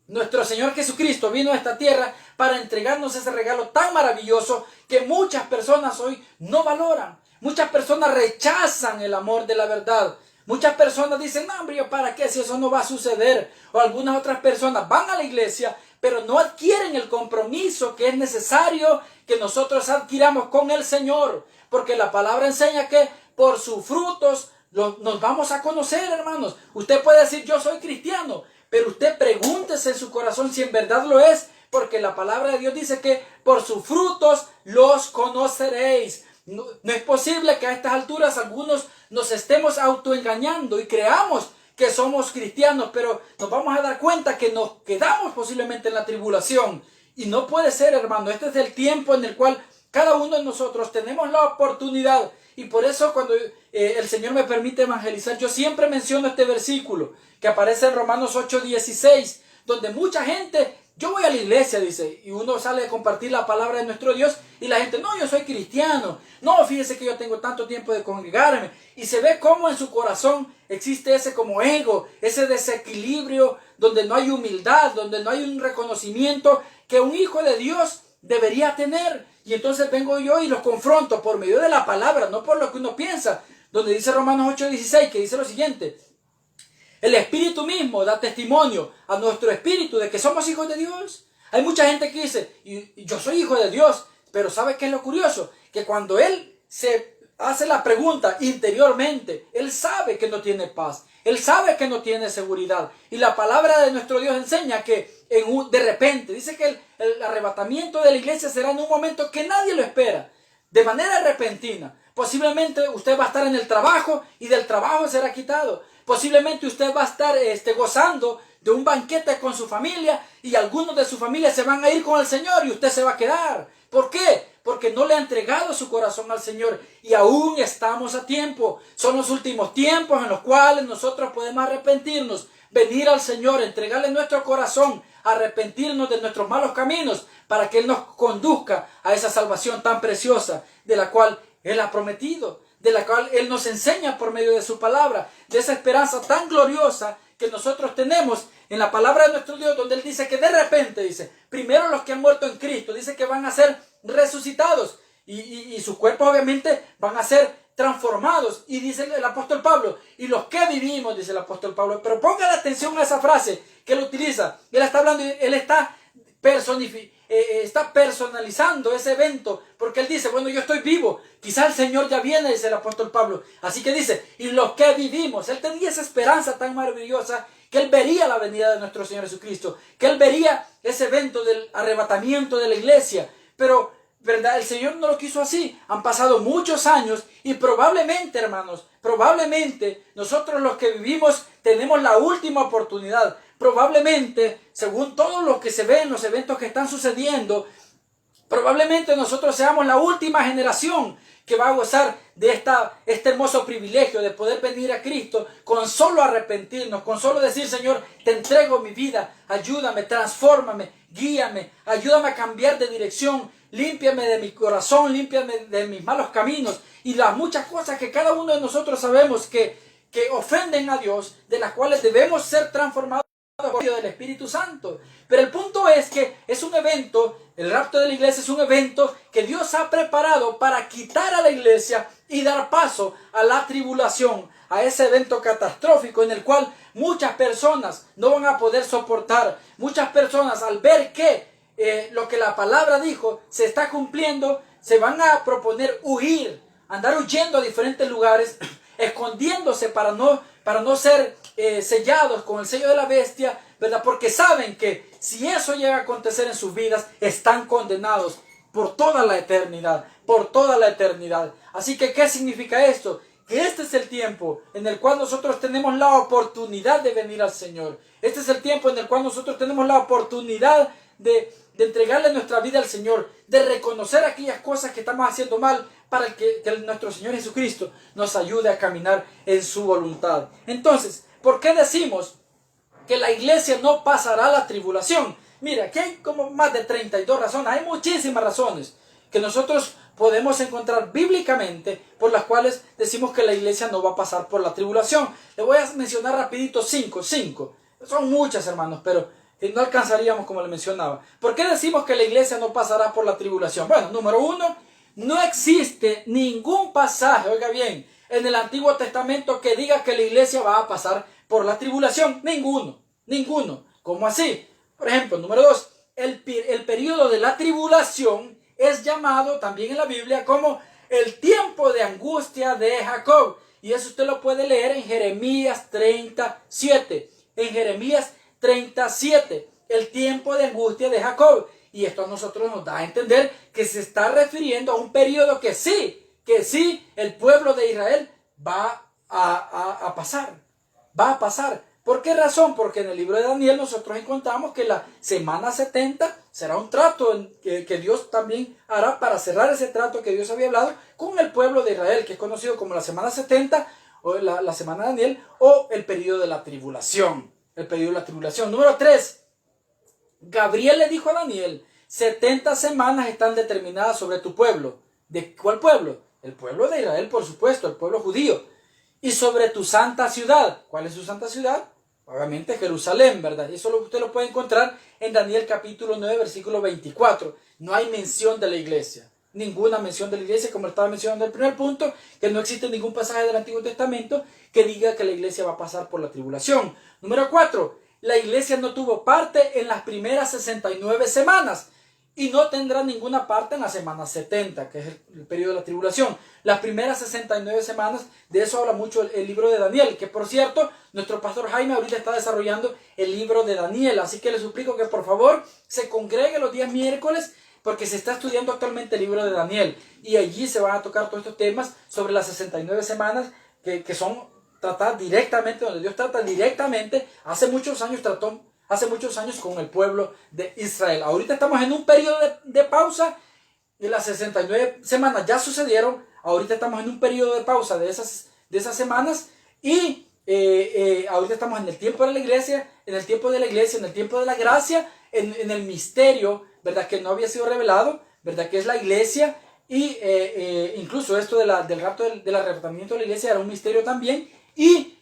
nuestro Señor Jesucristo vino a esta tierra para entregarnos ese regalo tan maravilloso que muchas personas hoy no valoran. Muchas personas rechazan el amor de la verdad. Muchas personas dicen, no, hombre, ¿para qué si eso no va a suceder? O algunas otras personas van a la iglesia, pero no adquieren el compromiso que es necesario que nosotros adquiramos con el Señor. Porque la palabra enseña que por sus frutos nos vamos a conocer, hermanos. Usted puede decir, yo soy cristiano, pero usted pregúntese en su corazón si en verdad lo es, porque la palabra de Dios dice que por sus frutos los conoceréis. No es posible que a estas alturas algunos nos estemos autoengañando y creamos que somos cristianos, pero nos vamos a dar cuenta que nos quedamos posiblemente en la tribulación. Y no puede ser, hermano. Este es el tiempo en el cual cada uno de nosotros tenemos la oportunidad. Y por eso cuando el Señor me permite evangelizar, yo siempre menciono este versículo que aparece en Romanos 8:16, donde mucha gente, yo voy a la iglesia, dice, y uno sale a compartir la palabra de nuestro Dios, y la gente, no, yo soy cristiano, no, fíjese que yo tengo tanto tiempo de congregarme, y se ve cómo en su corazón existe ese como ego, ese desequilibrio, donde no hay humildad, donde no hay un reconocimiento que un hijo de Dios debería tener. Y entonces vengo yo y los confronto por medio de la palabra, no por lo que uno piensa, donde dice Romanos 8:16, que dice lo siguiente: el Espíritu mismo da testimonio a nuestro espíritu de que somos hijos de Dios. Hay mucha gente que dice, y yo soy hijo de Dios, pero ¿sabe qué es lo curioso? Que cuando él se hace la pregunta interiormente, él sabe que no tiene paz, él sabe que no tiene seguridad. Y la palabra de nuestro Dios enseña que de repente, dice que el arrebatamiento de la iglesia será en un momento que nadie lo espera, de manera repentina. Posiblemente usted va a estar en el trabajo y del trabajo será quitado. Posiblemente usted va a estar gozando de un banquete con su familia y algunos de su familia se van a ir con el Señor y usted se va a quedar. ¿Por qué? Porque no le ha entregado su corazón al Señor y aún estamos a tiempo. Son los últimos tiempos en los cuales nosotros podemos arrepentirnos, venir al Señor, entregarle nuestro corazón, arrepentirnos de nuestros malos caminos para que Él nos conduzca a esa salvación tan preciosa de la cual Él ha prometido, de la cual Él nos enseña por medio de su palabra, de esa esperanza tan gloriosa que nosotros tenemos en la palabra de nuestro Dios, donde Él dice que de repente, dice, primero los que han muerto en Cristo, dice que van a ser resucitados y sus cuerpos obviamente van a ser transformados. Y dice el apóstol Pablo, y los que vivimos, dice el apóstol Pablo, pero ponga la atención a esa frase que él utiliza. Él está hablando, él está personalizando ese evento, porque porque él dice, bueno, yo estoy vivo, quizás el Señor ya viene, dice el apóstol Pablo. Así que dice, y los que vivimos, él tenía esa esperanza tan maravillosa, que él vería la venida de nuestro Señor Jesucristo, que él vería ese evento del arrebatamiento de la iglesia. Pero, ¿verdad? El Señor no lo quiso así. Han pasado muchos años y probablemente, hermanos, probablemente nosotros los que vivimos tenemos la última oportunidad. Probablemente, según todo lo que se ve en los eventos que están sucediendo, probablemente nosotros seamos la última generación que va a gozar de este hermoso privilegio de poder venir a Cristo con solo arrepentirnos, con solo decir, Señor, te entrego mi vida, ayúdame, transfórmame, guíame, ayúdame a cambiar de dirección, límpiame de mi corazón, límpiame de mis malos caminos y las muchas cosas que cada uno de nosotros sabemos que ofenden a Dios, de las cuales debemos ser transformados por medio del Espíritu Santo. Pero el punto es que es un evento, el rapto de la iglesia es un evento que Dios ha preparado para quitar a la iglesia y dar paso a la tribulación, a ese evento catastrófico en el cual muchas personas no van a poder soportar. Muchas personas, al ver que lo que la palabra dijo se está cumpliendo, se van a proponer huir, andar huyendo a diferentes lugares, escondiéndose para no ser sellados con el sello de la bestia, ¿verdad? Porque saben que si eso llega a acontecer en sus vidas, están condenados por toda la eternidad, por toda la eternidad. Así que, ¿qué significa esto? Que este es el tiempo en el cual nosotros tenemos la oportunidad de venir al Señor. Este es el tiempo en el cual nosotros tenemos la oportunidad de entregarle nuestra vida al Señor, de reconocer aquellas cosas que estamos haciendo mal para que nuestro Señor Jesucristo nos ayude a caminar en su voluntad. Entonces, ¿por qué decimos que la iglesia no pasará la tribulación? Mira, aquí hay como más de 32 razones, hay muchísimas razones que nosotros podemos encontrar bíblicamente por las cuales decimos que la iglesia no va a pasar por la tribulación. Le voy a mencionar rapidito cinco. Son muchas, hermanos, pero no alcanzaríamos como le mencionaba. ¿Por qué decimos que la iglesia no pasará por la tribulación? Bueno, número uno, no existe ningún pasaje, oiga bien, en el Antiguo Testamento que diga que la iglesia va a pasar por la tribulación. Ninguno. ¿Cómo así? Por ejemplo, número dos, el periodo de la tribulación es llamado también en la Biblia como el tiempo de angustia de Jacob. Y eso usted lo puede leer en Jeremías 37. En Jeremías 37, el tiempo de angustia de Jacob. Y esto a nosotros nos da a entender que se está refiriendo a un periodo que sí, el pueblo de Israel va a pasar. Va a pasar. ¿Por qué razón? Porque en el libro de Daniel nosotros encontramos que la semana 70 será un trato que Dios también hará para cerrar ese trato que Dios había hablado con el pueblo de Israel, que es conocido como la semana 70 o la semana de Daniel o el periodo de la tribulación. El periodo de la tribulación. Número 3. Gabriel le dijo a Daniel, 70 semanas están determinadas sobre tu pueblo. ¿De cuál pueblo? El pueblo de Israel, por supuesto, el pueblo judío. Y sobre tu santa ciudad. ¿Cuál es su santa ciudad? Obviamente Jerusalén, ¿verdad? Y eso usted lo puede encontrar en Daniel capítulo 9, versículo 24. No hay mención de la iglesia. Ninguna mención de la iglesia, como estaba mencionando en el primer punto, que no existe ningún pasaje del Antiguo Testamento que diga que la iglesia va a pasar por la tribulación. Número 4. La iglesia no tuvo parte en las primeras 69 semanas y no tendrá ninguna parte en la semana 70, que es el periodo de la tribulación. Las primeras 69 semanas, de eso habla mucho el libro de Daniel, que por cierto, nuestro pastor Jaime ahorita está desarrollando el libro de Daniel, así que le suplico que por favor se congregue los días miércoles, porque se está estudiando actualmente el libro de Daniel, y allí se van a tocar todos estos temas sobre las 69 semanas, que son tratadas directamente, donde Dios trata directamente, hace muchos años con el pueblo de Israel. Ahorita estamos en un periodo de pausa, y las 69 semanas ya sucedieron. Ahorita estamos en un periodo de pausa de esas semanas, y ahorita estamos en el tiempo de la iglesia, en el tiempo de la gracia, en el misterio, ¿verdad? Que no había sido revelado, ¿verdad? Que es la iglesia, y incluso esto del rapto, del arrebatamiento de la iglesia era un misterio también, y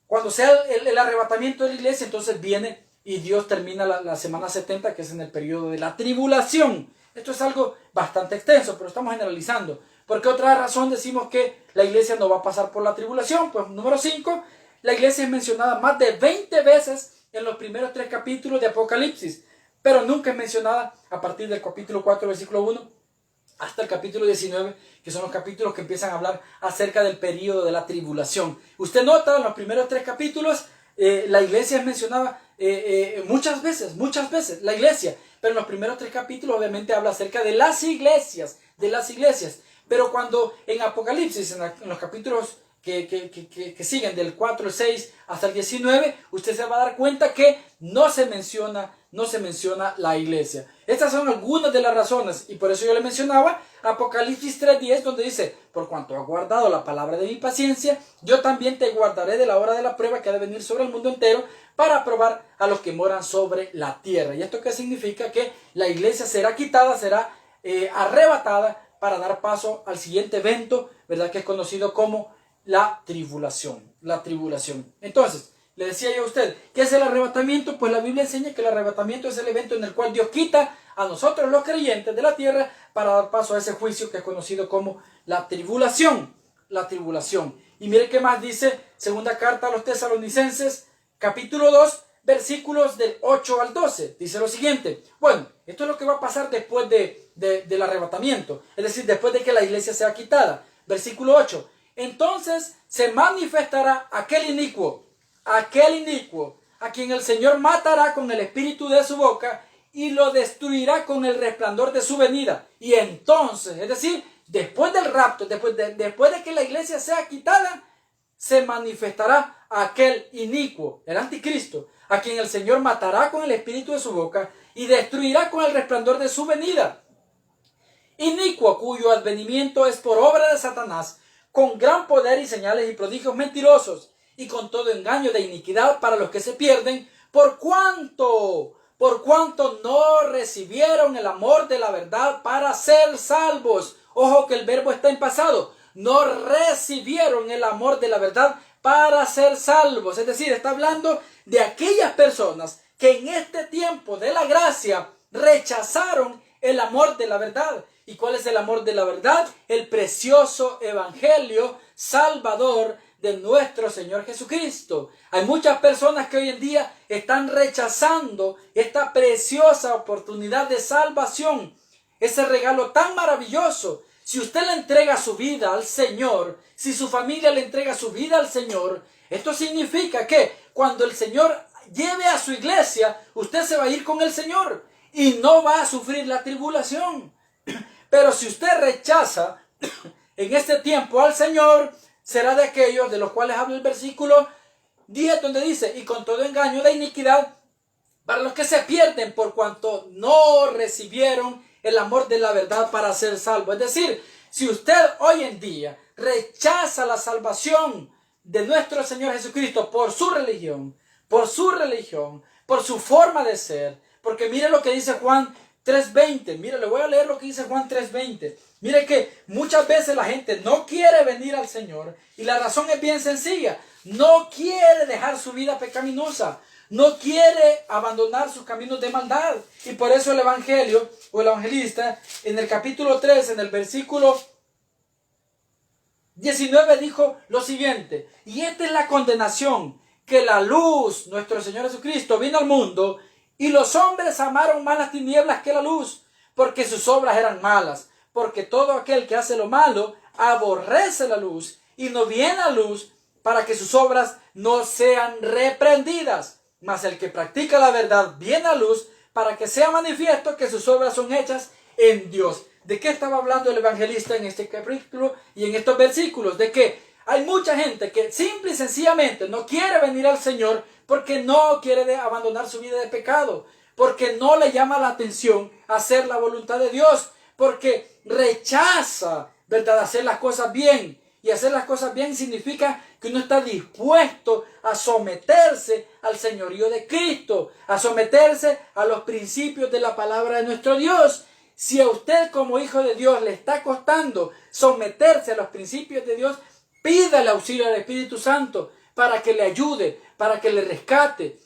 cuando sea el arrebatamiento de la iglesia, entonces viene y Dios termina la semana 70, que es en el periodo de la tribulación. Esto es algo bastante extenso, pero estamos generalizando. ¿Por qué otra razón decimos que la iglesia no va a pasar por la tribulación? Pues número 5, la iglesia es mencionada más de 20 veces en los primeros 3 capítulos de Apocalipsis, pero nunca es mencionada a partir del capítulo 4, versículo 1 hasta el capítulo 19, que son los capítulos que empiezan a hablar acerca del período de la tribulación. Usted nota en los primeros 3 capítulos, la iglesia es mencionada muchas veces, la iglesia, pero en los primeros 3 capítulos obviamente habla acerca de las iglesias, pero cuando en Apocalipsis, en los capítulos que siguen del 4 al 6 hasta el 19, usted se va a dar cuenta que no se menciona la iglesia. Estas son algunas de las razones, y por eso yo le mencionaba Apocalipsis 3:10, donde dice: por cuanto has guardado la palabra de mi paciencia, yo también te guardaré de la hora de la prueba que ha de venir sobre el mundo entero, para probar a los que moran sobre la tierra. ¿Y esto qué significa? Que la iglesia será quitada, será arrebatada, para dar paso al siguiente evento, ¿verdad?, que es conocido como la tribulación. Entonces, le decía yo a usted, ¿qué es el arrebatamiento? Pues la Biblia enseña que el arrebatamiento es el evento en el cual Dios quita a nosotros los creyentes de la tierra para dar paso a ese juicio que es conocido como la tribulación. Y mire qué más dice segunda carta a los Tesalonicenses, capítulo 2, versículos del 8 al 12. Dice lo siguiente: bueno, esto es lo que va a pasar después del arrebatamiento, es decir, después de que la iglesia sea quitada. Versículo 8: entonces se manifestará aquel inicuo, a quien el Señor matará con el espíritu de su boca y lo destruirá con el resplandor de su venida. Y entonces, es decir, después del rapto, después de que la iglesia sea quitada, se manifestará aquel inicuo, el anticristo, a quien el Señor matará con el espíritu de su boca y destruirá con el resplandor de su venida. Inicuo, cuyo advenimiento es por obra de Satanás, con gran poder y señales y prodigios mentirosos, y con todo engaño de iniquidad para los que se pierden, por cuanto no recibieron el amor de la verdad para ser salvos. Ojo que el verbo está en pasado. No recibieron el amor de la verdad para ser salvos. Es decir, está hablando de aquellas personas que en este tiempo de la gracia rechazaron el amor de la verdad. ¿Y cuál es el amor de la verdad? El precioso evangelio salvador de nuestro Señor Jesucristo. Hay muchas personas que hoy en día están rechazando esta preciosa oportunidad de salvación, ese regalo tan maravilloso. Si usted le entrega su vida al Señor, si su familia le entrega su vida al Señor, esto significa que cuando el Señor lleve a su iglesia, usted se va a ir con el Señor y no va a sufrir la tribulación. Pero si usted rechaza en este tiempo al Señor, será de aquellos de los cuales habla el versículo 10, donde dice: y con todo engaño de iniquidad para los que se pierden, por cuanto no recibieron el amor de la verdad para ser salvos. Es decir, si usted hoy en día rechaza la salvación de nuestro Señor Jesucristo por su religión, por su forma de ser, porque mire lo que dice Juan 3:20, mire, le voy a leer lo que dice Juan 3:20. Mire que muchas veces la gente no quiere venir al Señor y la razón es bien sencilla: no quiere dejar su vida pecaminosa, no quiere abandonar sus caminos de maldad. Y por eso el evangelio o el evangelista en el capítulo 3, en el versículo 19 dijo lo siguiente: y esta es la condenación, que la luz, nuestro Señor Jesucristo, vino al mundo, y los hombres amaron más las tinieblas que la luz, porque sus obras eran malas. Porque todo aquel que hace lo malo aborrece la luz y no viene a la luz, para que sus obras no sean reprendidas. Mas el que practica la verdad viene a la luz, para que sea manifiesto que sus obras son hechas en Dios. ¿De qué estaba hablando el evangelista en este capítulo y en estos versículos? De que hay mucha gente que simple y sencillamente no quiere venir al Señor porque no quiere abandonar su vida de pecado, porque no le llama la atención hacer la voluntad de Dios, porque rechaza, ¿verdad?, hacer las cosas bien. Y hacer las cosas bien significa que uno está dispuesto a someterse al señorío de Cristo, a someterse a los principios de la palabra de nuestro Dios. Si a usted como hijo de Dios le está costando someterse a los principios de Dios, pida el auxilio del Espíritu Santo para que le ayude, para que le rescate.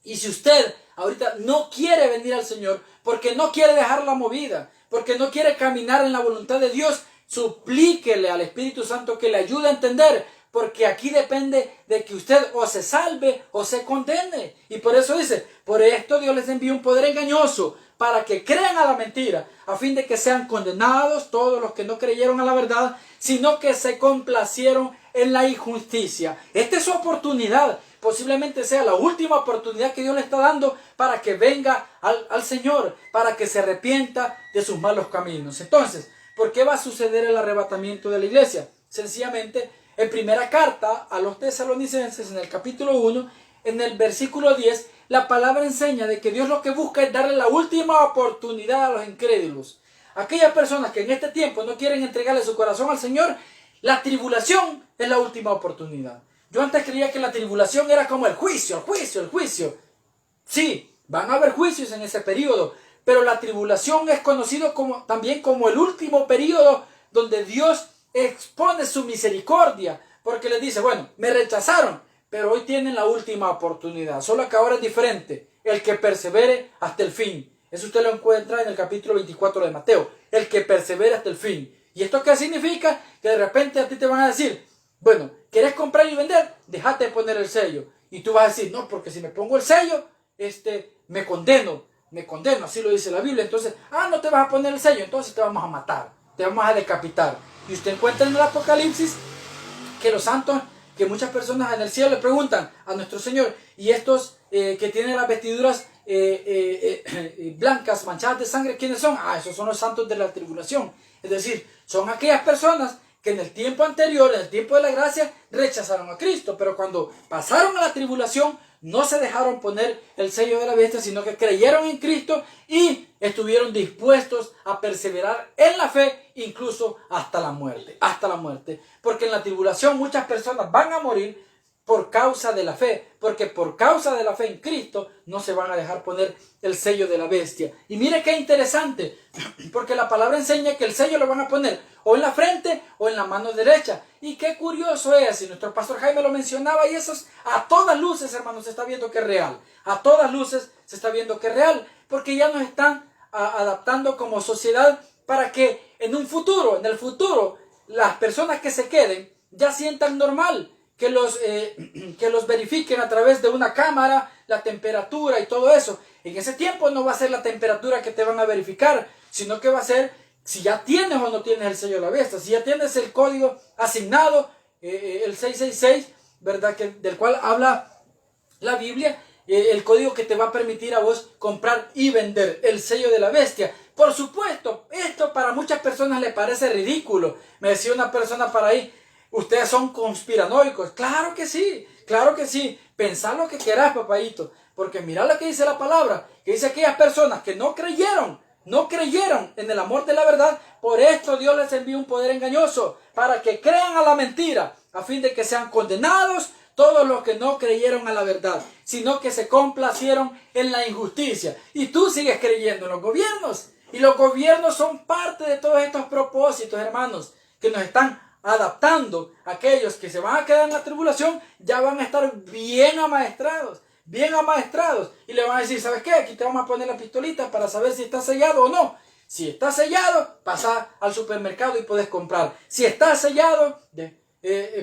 Y si usted ahorita no quiere venir al Señor porque no quiere dejar la movida, porque no quiere caminar en la voluntad de Dios, suplíquele al Espíritu Santo que le ayude a entender, porque aquí depende de que usted o se salve o se condene. Y por eso dice: por esto Dios les envió un poder engañoso para que crean a la mentira, a fin de que sean condenados todos los que no creyeron a la verdad, sino que se complacieron en la injusticia. Esta es su oportunidad. Posiblemente sea la última oportunidad que Dios le está dando para que venga al Señor, para que se arrepienta de sus malos caminos. Entonces, ¿por qué va a suceder el arrebatamiento de la iglesia? Sencillamente, en primera carta a los tesalonicenses, en el capítulo 1, en el versículo 10, la palabra enseña de que Dios lo que busca es darle la última oportunidad a los incrédulos. Aquellas personas que en este tiempo no quieren entregarle su corazón al Señor, la tribulación es la última oportunidad. Yo antes creía que la tribulación era como el juicio. Sí, van a haber juicios en ese periodo, pero la tribulación es conocido también como el último periodo donde Dios expone su misericordia, porque les dice, bueno, me rechazaron, pero hoy tienen la última oportunidad, solo que ahora es diferente, el que persevere hasta el fin. Eso usted lo encuentra en el capítulo 24 de Mateo, el que persevere hasta el fin. ¿Y esto qué significa? Que de repente a ti te van a decir, bueno, ¿quieres comprar y vender? Déjate de poner el sello. Y tú vas a decir, no, porque si me pongo el sello, me condeno, así lo dice la Biblia. Entonces, no te vas a poner el sello, entonces te vamos a matar, te vamos a decapitar. Y usted encuentra en el Apocalipsis que los santos, que muchas personas en el cielo le preguntan a nuestro Señor, y estos que tienen las vestiduras blancas, manchadas de sangre, ¿quiénes son? Esos son los santos de la tribulación. Es decir, son aquellas personas que en el tiempo anterior, en el tiempo de la gracia, rechazaron a Cristo, pero cuando pasaron a la tribulación, no se dejaron poner el sello de la bestia, sino que creyeron en Cristo y estuvieron dispuestos a perseverar en la fe, incluso hasta la muerte. Porque en la tribulación muchas personas van a morir por causa de la fe, porque por causa de la fe en Cristo no se van a dejar poner el sello de la bestia. Y mire qué interesante, porque la palabra enseña que el sello lo van a poner o en la frente o en la mano derecha. Y qué curioso es, y nuestro pastor Jaime lo mencionaba, y eso es, a todas luces, hermanos, se está viendo que es real. A todas luces se está viendo que es real, porque ya nos están adaptando como sociedad para que en el futuro, las personas que se queden ya sientan normal que los verifiquen a través de una cámara, la temperatura y todo eso. En ese tiempo no va a ser la temperatura que te van a verificar, sino que va a ser si ya tienes o no tienes el sello de la bestia, si ya tienes el código asignado, el 666, ¿verdad? Del cual habla la Biblia, el código que te va a permitir a vos comprar y vender, el sello de la bestia. Por supuesto, esto para muchas personas le parece ridículo. Me decía una persona para ahí, ustedes son conspiranoicos. Claro que sí. Pensá lo que querás, papadito. Porque mira lo que dice la palabra. Que dice aquellas personas que no creyeron en el amor de la verdad. Por esto Dios les envió un poder engañoso. Para que crean a la mentira. A fin de que sean condenados todos los que no creyeron a la verdad. Sino que se complacieron en la injusticia. Y tú sigues creyendo en los gobiernos. Y los gobiernos son parte de todos estos propósitos, hermanos. Que nos están adaptando. Aquellos que se van a quedar en la tribulación ya van a estar bien amaestrados, y le van a decir, ¿sabes qué? Aquí te vamos a poner la pistolita para saber si está sellado o no. Si está sellado, pasa al supermercado y puedes comprar. Si está sellado,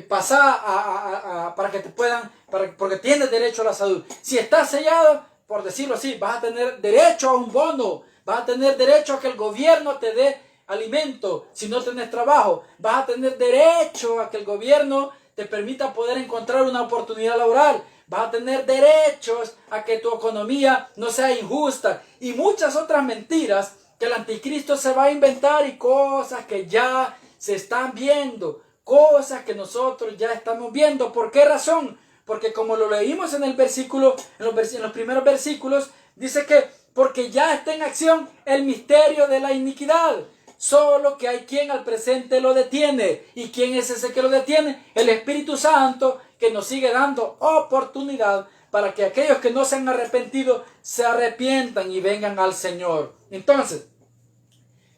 pasa para que te puedan, porque tienes derecho a la salud. Si está sellado, por decirlo así, vas a tener derecho a un bono, vas a tener derecho a que el gobierno te dé alimento. Si no tienes trabajo, vas a tener derecho a que el gobierno te permita poder encontrar una oportunidad laboral. Vas a tener derechos a que tu economía no sea injusta. Y muchas otras mentiras que el anticristo se va a inventar, y cosas que ya se están viendo. Cosas que nosotros ya estamos viendo. ¿Por qué razón? Porque como lo leímos en el versículo, en los primeros versículos, dice que porque ya está en acción el misterio de la iniquidad. Solo que hay quien al presente lo detiene. ¿Y quién es ese que lo detiene? El Espíritu Santo, que nos sigue dando oportunidad para que aquellos que no se han arrepentido se arrepientan y vengan al Señor. Entonces,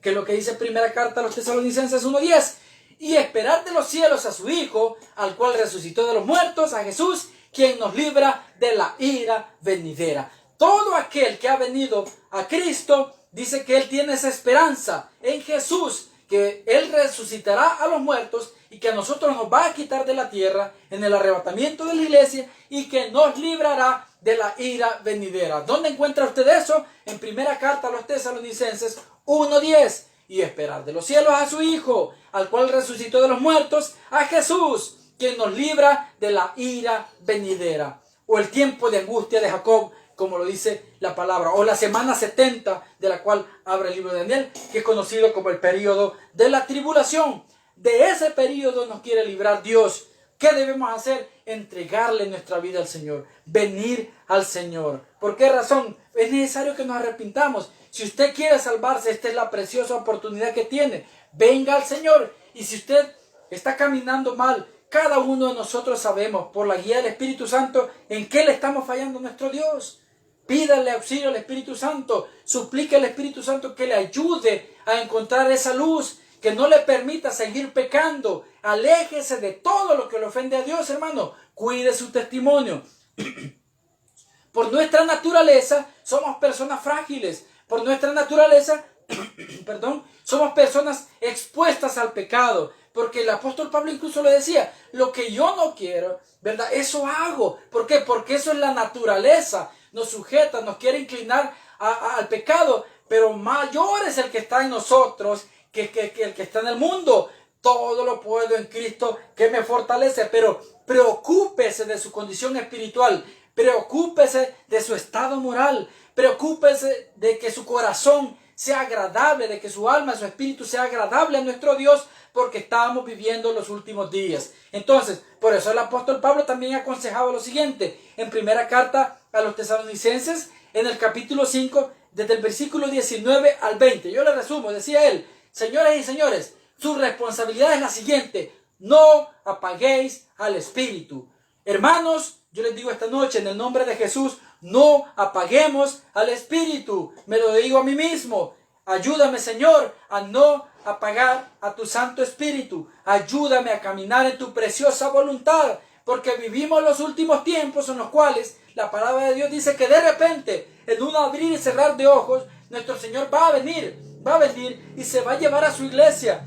¿qué es lo que dice primera carta a los Tesalonicenses 1:10? Y esperar de los cielos a su Hijo, al cual resucitó de los muertos, a Jesús, quien nos libra de la ira venidera. Todo aquel que ha venido a Cristo dice que él tiene esa esperanza en Jesús, que Él resucitará a los muertos y que a nosotros nos va a quitar de la tierra en el arrebatamiento de la iglesia y que nos librará de la ira venidera. ¿Dónde encuentra usted eso? En primera carta a los Tesalonicenses 1:10. Y esperar de los cielos a su Hijo, al cual resucitó de los muertos, a Jesús, quien nos libra de la ira venidera. O el tiempo de angustia de Jacob, como lo dice la palabra, o la semana 70 de la cual habla el libro de Daniel, que es conocido como el periodo de la tribulación. De ese periodo nos quiere librar Dios. ¿Qué debemos hacer? Entregarle nuestra vida al Señor, venir al Señor. ¿Por qué razón? Es necesario que nos arrepintamos. Si usted quiere salvarse, esta es la preciosa oportunidad que tiene. Venga al Señor. Y si usted está caminando mal, cada uno de nosotros sabemos por la guía del Espíritu Santo en qué le estamos fallando a nuestro Dios. Pídale auxilio al Espíritu Santo, suplique al Espíritu Santo que le ayude a encontrar esa luz, que no le permita seguir pecando. Aléjese de todo lo que le ofende a Dios, hermano. Cuide su testimonio. Por nuestra naturaleza somos personas frágiles. Por nuestra naturaleza, somos personas expuestas al pecado. Porque el apóstol Pablo incluso le decía, lo que yo no quiero, ¿verdad? Eso hago. ¿Por qué? Porque eso es la naturaleza. Nos sujeta, nos quiere inclinar al pecado. Pero mayor es el que está en nosotros que el que está en el mundo. Todo lo puedo en Cristo que me fortalece. Pero preocúpese de su condición espiritual. Preocúpese de su estado moral. Preocúpese de que su corazón sea agradable, de que su alma, su espíritu sea agradable a nuestro Dios, porque estamos viviendo los últimos días. Entonces, por eso el apóstol Pablo también aconsejaba lo siguiente, en primera carta a los Tesalonicenses, en el capítulo 5, desde el versículo 19 al 20. Yo le resumo, decía él, señoras y señores, su responsabilidad es la siguiente, no apaguéis al espíritu. Hermanos, yo les digo esta noche en el nombre de Jesús, no apaguemos al espíritu. Me lo digo a mí mismo. Ayúdame, Señor, a no apagar a tu Santo Espíritu. Ayúdame a caminar en tu preciosa voluntad, porque vivimos los últimos tiempos en los cuales la palabra de Dios dice que de repente, en un abrir y cerrar de ojos, nuestro Señor va a venir y se va a llevar a su iglesia.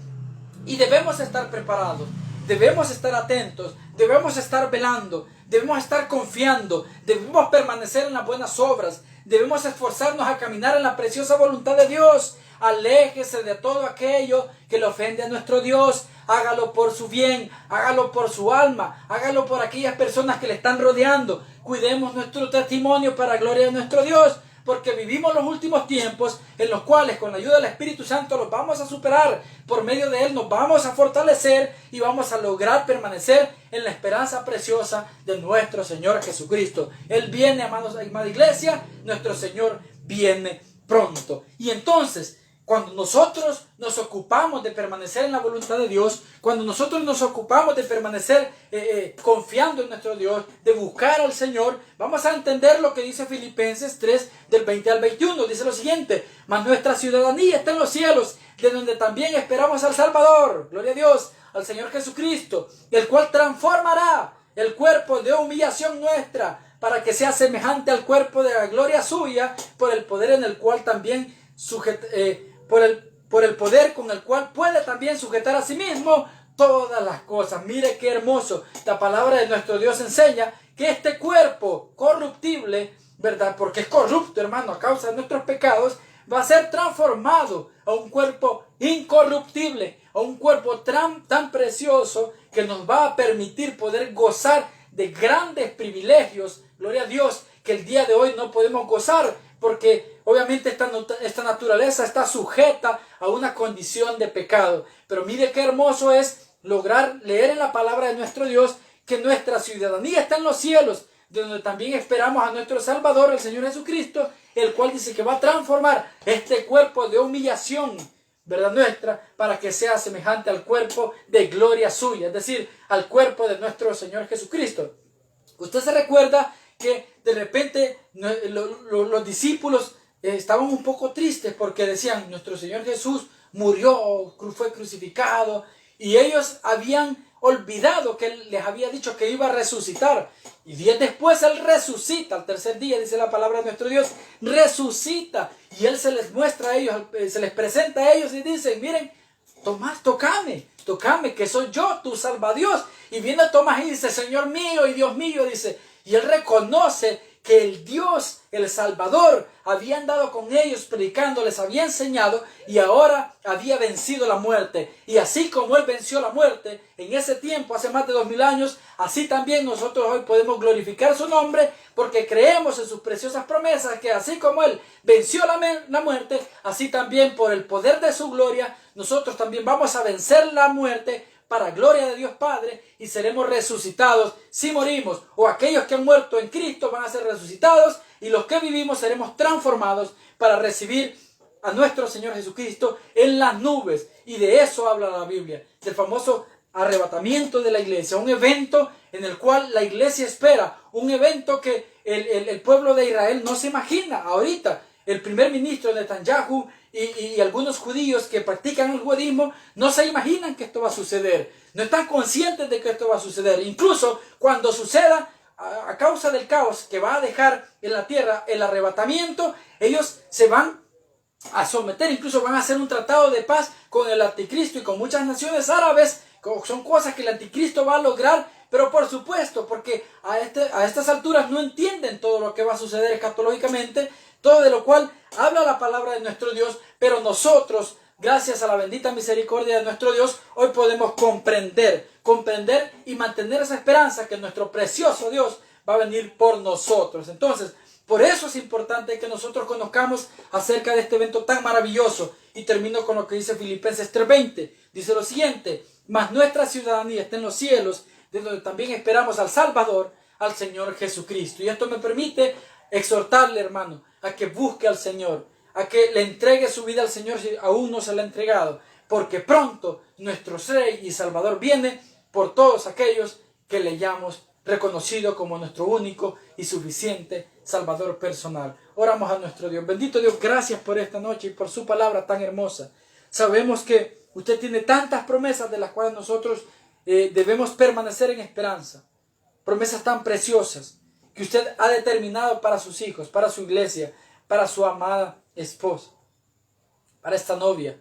Y debemos estar preparados, debemos estar atentos, debemos estar velando, debemos estar confiando, debemos permanecer en las buenas obras, debemos esforzarnos a caminar en la preciosa voluntad de Dios. Aléjese de todo aquello que le ofende a nuestro Dios. Hágalo por su bien, hágalo por su alma, hágalo por aquellas personas que le están rodeando. Cuidemos nuestro testimonio para gloria de nuestro Dios, porque vivimos los últimos tiempos en los cuales con la ayuda del Espíritu Santo los vamos a superar. Por medio de Él nos vamos a fortalecer y vamos a lograr permanecer en la esperanza preciosa de nuestro Señor Jesucristo. Él viene, amados, amada iglesia, nuestro Señor viene pronto. Y entonces, cuando nosotros nos ocupamos de permanecer en la voluntad de Dios, cuando nosotros nos ocupamos de permanecer confiando en nuestro Dios, de buscar al Señor, vamos a entender lo que dice Filipenses 3, del 20 al 21. Dice lo siguiente, mas nuestra ciudadanía está en los cielos, de donde también esperamos al Salvador, gloria a Dios, al Señor Jesucristo, el cual transformará el cuerpo de humillación nuestra, para que sea semejante al cuerpo de la gloria suya, por el poder en el cual también por el poder con el cual puede también sujetar a sí mismo todas las cosas. Mire qué hermoso. La palabra de nuestro Dios enseña que este cuerpo corruptible, ¿verdad? Porque es corrupto, hermano, a causa de nuestros pecados, va a ser transformado a un cuerpo incorruptible, a un cuerpo tan precioso que nos va a permitir poder gozar de grandes privilegios, gloria a Dios, que el día de hoy no podemos gozar, porque obviamente esta naturaleza está sujeta a una condición de pecado. Pero mire qué hermoso es lograr leer en la palabra de nuestro Dios que nuestra ciudadanía está en los cielos, de donde también esperamos a nuestro Salvador, el Señor Jesucristo, el cual dice que va a transformar este cuerpo de humillación, ¿verdad? Nuestra, para que sea semejante al cuerpo de gloria suya, es decir, al cuerpo de nuestro Señor Jesucristo. Usted se recuerda que de repente los discípulos estaban un poco tristes porque decían, nuestro Señor Jesús murió, fue crucificado, y ellos habían olvidado que Él les había dicho que iba a resucitar. Y días después Él resucita, al tercer día, dice la palabra de nuestro Dios, resucita, y Él se les muestra a ellos, se les presenta a ellos y dice, miren, Tomás, tócame, que soy yo, tu Salvadios. Y viene Tomás y dice, Señor mío y Dios mío, dice. Y él reconoce que el Dios, el Salvador, había andado con ellos predicando, les había enseñado y ahora había vencido la muerte. Y así como él venció la muerte en ese tiempo, hace más de 2000 años, así también nosotros hoy podemos glorificar su nombre porque creemos en sus preciosas promesas que así como él venció la muerte, así también por el poder de su gloria, nosotros también vamos a vencer la muerte para gloria de Dios Padre y seremos resucitados si morimos, o aquellos que han muerto en Cristo van a ser resucitados y los que vivimos seremos transformados para recibir a nuestro Señor Jesucristo en las nubes. Y de eso habla la Biblia, del famoso arrebatamiento de la iglesia, un evento en el cual la iglesia espera, un evento que el pueblo de Israel no se imagina ahorita. El primer ministro Netanyahu y algunos judíos que practican el judaísmo no se imaginan que esto va a suceder, no están conscientes de que esto va a suceder. Incluso cuando suceda, a causa del caos que va a dejar en la tierra el arrebatamiento, ellos se van a someter, incluso van a hacer un tratado de paz con el anticristo y con muchas naciones árabes. Son cosas que el anticristo va a lograr, pero por supuesto, porque a estas alturas no entienden todo lo que va a suceder escatológicamente, todo de lo cual habla la palabra de nuestro Dios, pero nosotros, gracias a la bendita misericordia de nuestro Dios, hoy podemos comprender y mantener esa esperanza que nuestro precioso Dios va a venir por nosotros. Entonces, por eso es importante que nosotros conozcamos acerca de este evento tan maravilloso. Y termino con lo que dice Filipenses 3:20. Dice lo siguiente: mas nuestra ciudadanía está en los cielos, de donde también esperamos al Salvador, al Señor Jesucristo. Y esto me permite exhortarle, hermano, a que busque al Señor, a que le entregue su vida al Señor si aún no se la ha entregado, porque pronto nuestro Rey y Salvador viene por todos aquellos que le hayamos reconocido como nuestro único y suficiente Salvador personal. Oramos a nuestro Dios. Bendito Dios, gracias por esta noche y por su palabra tan hermosa. Sabemos que usted tiene tantas promesas de las cuales nosotros debemos permanecer en esperanza. Promesas tan preciosas que usted ha determinado para sus hijos, para su iglesia, para su amada esposa, para esta novia,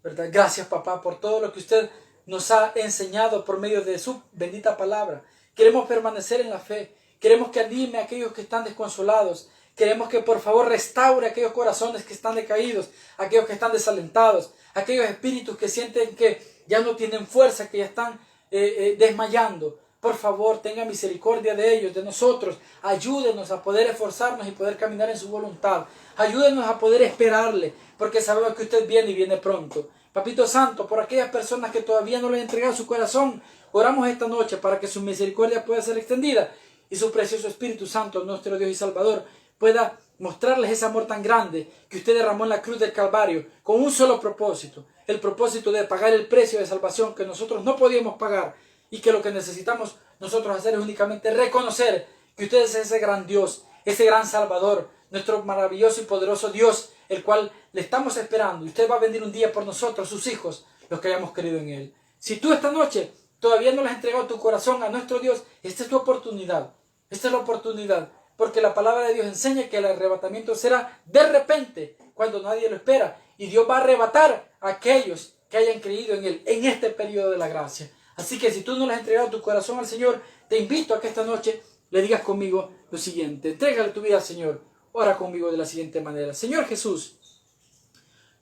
¿verdad? Gracias, papá, por todo lo que usted nos ha enseñado por medio de su bendita palabra. Queremos permanecer en la fe. Queremos que anime a aquellos que están desconsolados. Queremos que por favor restaure aquellos corazones que están decaídos, aquellos que están desalentados, aquellos espíritus que sienten que ya no tienen fuerza, que ya están desmayando. Por favor, tenga misericordia de ellos, de nosotros. Ayúdenos a poder esforzarnos y poder caminar en su voluntad. Ayúdenos a poder esperarle, porque sabemos que usted viene y viene pronto. Papito Santo, por aquellas personas que todavía no le han entregado su corazón, oramos esta noche para que su misericordia pueda ser extendida y su precioso Espíritu Santo, nuestro Dios y Salvador, pueda mostrarles ese amor tan grande que usted derramó en la cruz del Calvario con un solo propósito, el propósito de pagar el precio de salvación que nosotros no podíamos pagar, y que lo que necesitamos nosotros hacer es únicamente reconocer que usted es ese gran Dios, ese gran Salvador, nuestro maravilloso y poderoso Dios, el cual le estamos esperando. Y usted va a venir un día por nosotros, sus hijos, los que hayamos creído en Él. Si tú esta noche todavía no le has entregado tu corazón a nuestro Dios, esta es tu oportunidad. Esta es la oportunidad, porque la palabra de Dios enseña que el arrebatamiento será de repente, cuando nadie lo espera. Y Dios va a arrebatar a aquellos que hayan creído en Él en este periodo de la gracia. Así que si tú no le has entregado tu corazón al Señor, te invito a que esta noche le digas conmigo lo siguiente. Entrégale tu vida al Señor. Ora conmigo de la siguiente manera. Señor Jesús,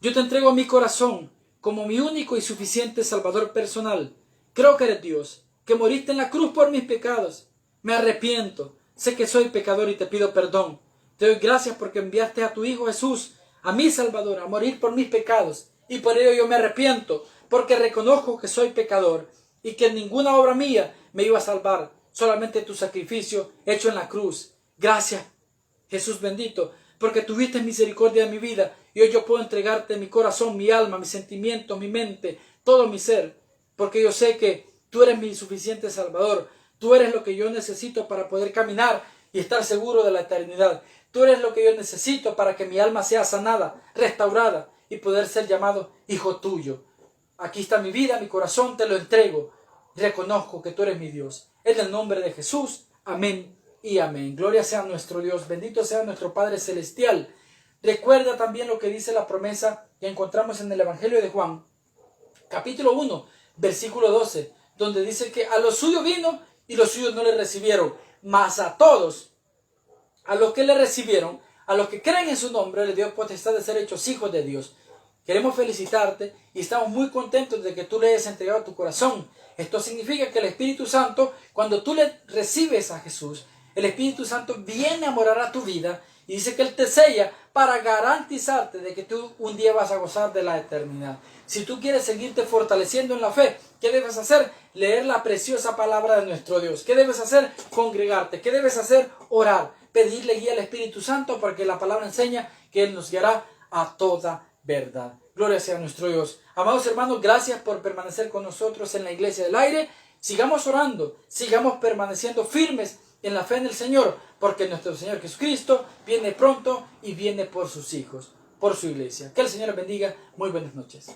yo te entrego mi corazón como mi único y suficiente Salvador personal. Creo que eres Dios, que moriste en la cruz por mis pecados. Me arrepiento. Sé que soy pecador y te pido perdón. Te doy gracias porque enviaste a tu Hijo Jesús, a mi Salvador, a morir por mis pecados. Y por ello yo me arrepiento, porque reconozco que soy pecador y que ninguna obra mía me iba a salvar, solamente tu sacrificio hecho en la cruz. Gracias, Jesús bendito, porque tuviste misericordia de mi vida y hoy yo puedo entregarte mi corazón, mi alma, mis sentimientos, mi mente, todo mi ser, porque yo sé que tú eres mi suficiente Salvador. Tú eres lo que yo necesito para poder caminar y estar seguro de la eternidad. Tú eres lo que yo necesito para que mi alma sea sanada, restaurada y poder ser llamado hijo tuyo. Aquí está mi vida, mi corazón, te lo entrego. Reconozco que tú eres mi Dios. En el nombre de Jesús, amén y amén. Gloria sea a nuestro Dios, bendito sea nuestro Padre Celestial. Recuerda también lo que dice la promesa que encontramos en el Evangelio de Juan, capítulo 1, versículo 12, donde dice que a los suyos vino y los suyos no le recibieron, mas a todos, a los que le recibieron, a los que creen en su nombre, le dio potestad de ser hechos hijos de Dios. Queremos felicitarte y estamos muy contentos de que tú le hayas entregado tu corazón. Esto significa que el Espíritu Santo, cuando tú le recibes a Jesús, el Espíritu Santo viene a morar a tu vida y dice que Él te sella para garantizarte de que tú un día vas a gozar de la eternidad. Si tú quieres seguirte fortaleciendo en la fe, ¿qué debes hacer? Leer la preciosa palabra de nuestro Dios. ¿Qué debes hacer? Congregarte. ¿Qué debes hacer? Orar. Pedirle guía al Espíritu Santo porque la palabra enseña que Él nos guiará a toda verdad. Gloria sea a nuestro Dios. Amados hermanos, gracias por permanecer con nosotros en la Iglesia del Aire. Sigamos orando, sigamos permaneciendo firmes en la fe en el Señor, porque nuestro Señor Jesucristo viene pronto y viene por sus hijos, por su iglesia. Que el Señor les bendiga. Muy buenas noches.